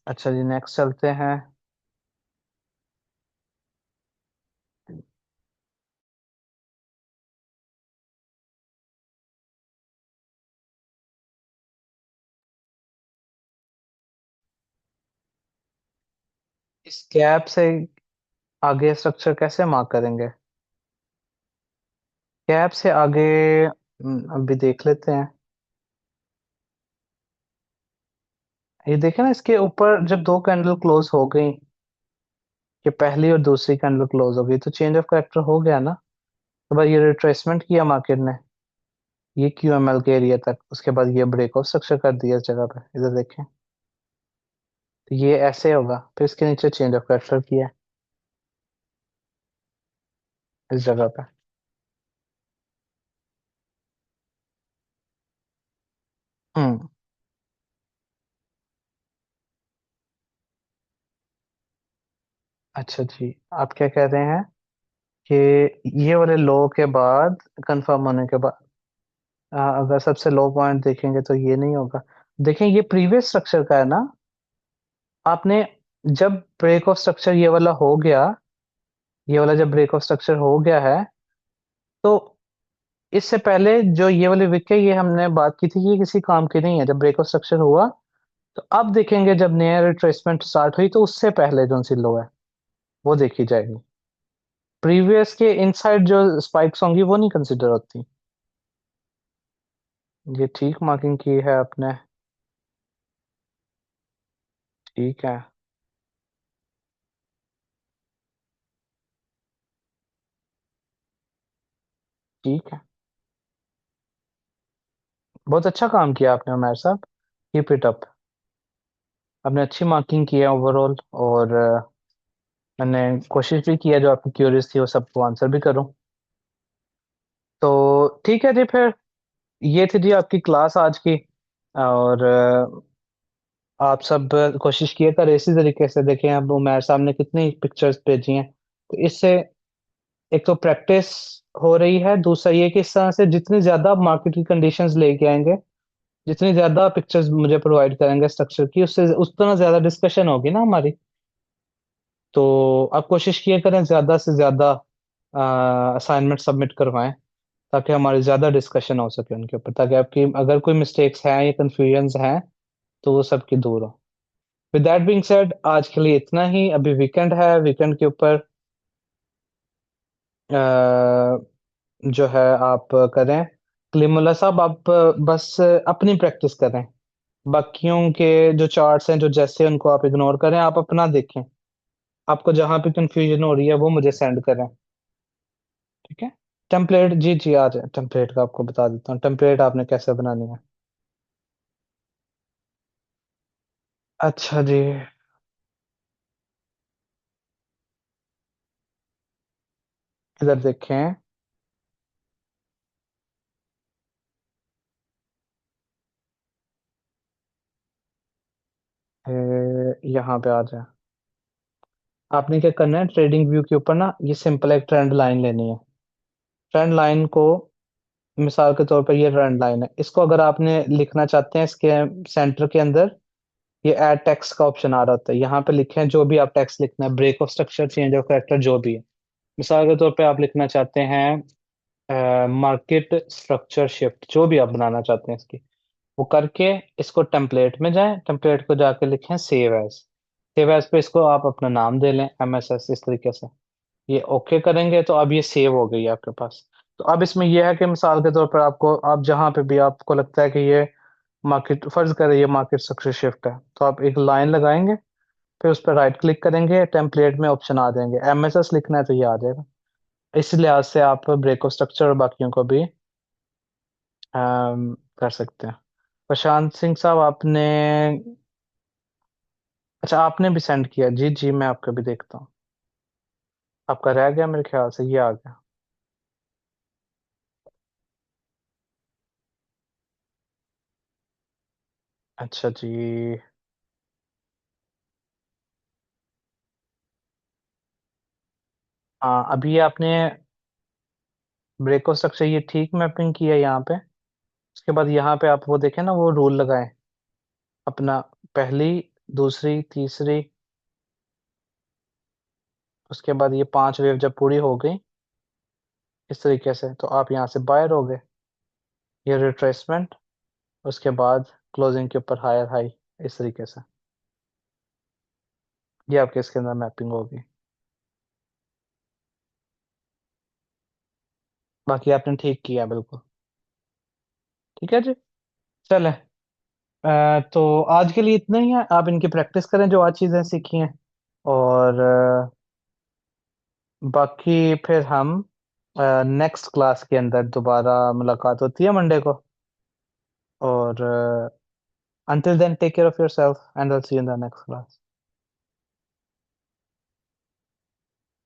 अच्छा जी, नेक्स्ट चलते हैं। इस गैप से आगे स्ट्रक्चर कैसे मार्क करेंगे? गैप से आगे अभी देख लेते हैं। ये देखे ना, इसके ऊपर जब दो कैंडल क्लोज हो गई, ये पहली और दूसरी कैंडल क्लोज हो गई तो चेंज ऑफ कैरेक्टर हो गया ना। तो भाई ये रिट्रेसमेंट किया मार्केट ने, ये QML के एरिया तक, उसके बाद ये ब्रेक ऑफ स्ट्रक्चर कर दिया इस जगह पे, इधर देखें। तो ये ऐसे होगा, फिर इसके नीचे चेंज ऑफ कैरेक्टर किया है, इस जगह पे। हम्म। अच्छा जी, आप क्या कह रहे हैं कि ये वाले लो के बाद, कंफर्म होने के बाद, अगर सबसे लो पॉइंट देखेंगे तो ये नहीं होगा। देखें ये प्रीवियस स्ट्रक्चर का है ना। आपने जब ब्रेक ऑफ स्ट्रक्चर ये वाला हो गया, ये वाला जब ब्रेक ऑफ स्ट्रक्चर हो गया है, तो इससे पहले जो ये वाली विक है, ये हमने बात की थी कि ये किसी काम की नहीं है। जब ब्रेक ऑफ स्ट्रक्चर हुआ तो अब देखेंगे जब नया रिट्रेसमेंट स्टार्ट हुई तो उससे पहले जो सी लो है वो देखी जाएगी। प्रीवियस के इनसाइड जो स्पाइक्स होंगी वो नहीं कंसिडर होती। ये ठीक मार्किंग की है आपने। ठीक है। ठीक है, बहुत अच्छा काम किया आपने उमर साहब। Keep it up. आपने अच्छी मार्किंग की है ओवरऑल। और मैंने कोशिश भी किया जो आपकी क्यूरीज थी वो सबको आंसर भी करूं। तो ठीक है जी फिर, ये थी जी आपकी क्लास आज की। और आप सब कोशिश किए करें इसी तरीके से। देखें अब उमर साहब ने कितनी पिक्चर्स भेजी हैं, तो इससे एक तो प्रैक्टिस हो रही है, दूसरा ये कि इस तरह से जितनी ज्यादा मार्केट की कंडीशंस लेके आएंगे, जितनी ज्यादा पिक्चर्स मुझे प्रोवाइड करेंगे स्ट्रक्चर की, उससे उतना ज्यादा डिस्कशन होगी ना हमारी। तो आप कोशिश किया करें ज्यादा से ज्यादा असाइनमेंट सबमिट करवाएं, ताकि हमारी ज्यादा डिस्कशन हो सके उनके ऊपर, ताकि आपकी अगर कोई मिस्टेक्स हैं या कंफ्यूजन्स हैं तो वो सबकी दूर हो। विद दैट बीइंग सेड, आज के लिए इतना ही। अभी वीकेंड है, वीकेंड के ऊपर जो है आप करें। कलीमुल्ला साहब आप बस अपनी प्रैक्टिस करें। बाकियों के जो चार्ट्स हैं जो जैसे उनको आप इग्नोर करें, आप अपना देखें। आपको जहां पे कंफ्यूजन हो रही है वो मुझे सेंड करें। ठीक है। टेम्पलेट, जी जी आ जाए, टेम्पलेट का आपको बता देता हूँ, टेम्पलेट आपने कैसे बनानी है। अच्छा जी। इधर देखें। यहाँ पे आ जाए। आपने क्या करना है, ट्रेडिंग व्यू के ऊपर ना ये सिंपल एक ट्रेंड लाइन लेनी है। ट्रेंड लाइन को, मिसाल के तौर पर ये ट्रेंड लाइन है, इसको अगर आपने लिखना चाहते हैं, इसके सेंटर के अंदर ये ऐड टेक्स्ट का ऑप्शन आ रहा होता है, यहाँ पे लिखें जो भी आप टेक्स्ट लिखना है, break of structure, change of character, जो भी है। मिसाल के तौर पे आप लिखना चाहते हैं मार्केट स्ट्रक्चर शिफ्ट, जो भी आप बनाना चाहते हैं इसकी, वो करके इसको टेम्पलेट में जाएं, टेम्पलेट को जाके लिखें सेव एज। सेव एज पे इसको आप अपना नाम दे लें, MSS, इस तरीके से। ये ओके करेंगे तो अब ये सेव हो गई है आपके पास। तो अब इसमें यह है कि मिसाल के तौर पर आपको, आप जहाँ पे भी आपको लगता है कि ये मार्केट, फर्ज करें ये मार्केट स्ट्रक्चर शिफ्ट है, तो आप एक लाइन लगाएंगे, फिर उस पर राइट क्लिक करेंगे, टेम्पलेट में ऑप्शन आ जाएंगे, MSS लिखना है तो ये आ जाएगा। इस लिहाज से आप ब्रेक ऑफ स्ट्रक्चर और बाकियों को भी कर सकते हैं। प्रशांत सिंह साहब आपने, अच्छा आपने भी सेंड किया, जी जी मैं आपका भी देखता हूँ। आपका रह गया मेरे ख्याल से, ये आ गया। अच्छा जी। हाँ अभी ये आपने ब्रेक ऑफ स्ट्रक्चर ये ठीक मैपिंग किया है यहाँ पे। उसके बाद यहाँ पे आप वो देखें ना, वो रूल लगाएं अपना, पहली, दूसरी, तीसरी, उसके बाद ये 5 वेव जब पूरी हो गई इस तरीके से, तो आप यहाँ से बायर हो गए। ये रिट्रेसमेंट, उसके बाद क्लोजिंग के ऊपर हायर हाई, इस तरीके से ये आपके इसके अंदर मैपिंग होगी। बाकी आपने ठीक किया बिल्कुल। ठीक है जी। चले, तो आज के लिए इतना ही है, आप इनकी प्रैक्टिस करें जो आज चीज़ें सीखी हैं। और बाकी फिर हम नेक्स्ट क्लास के अंदर दोबारा मुलाकात होती है मंडे को। और until then, take care of yourself and I'll see you in the next class.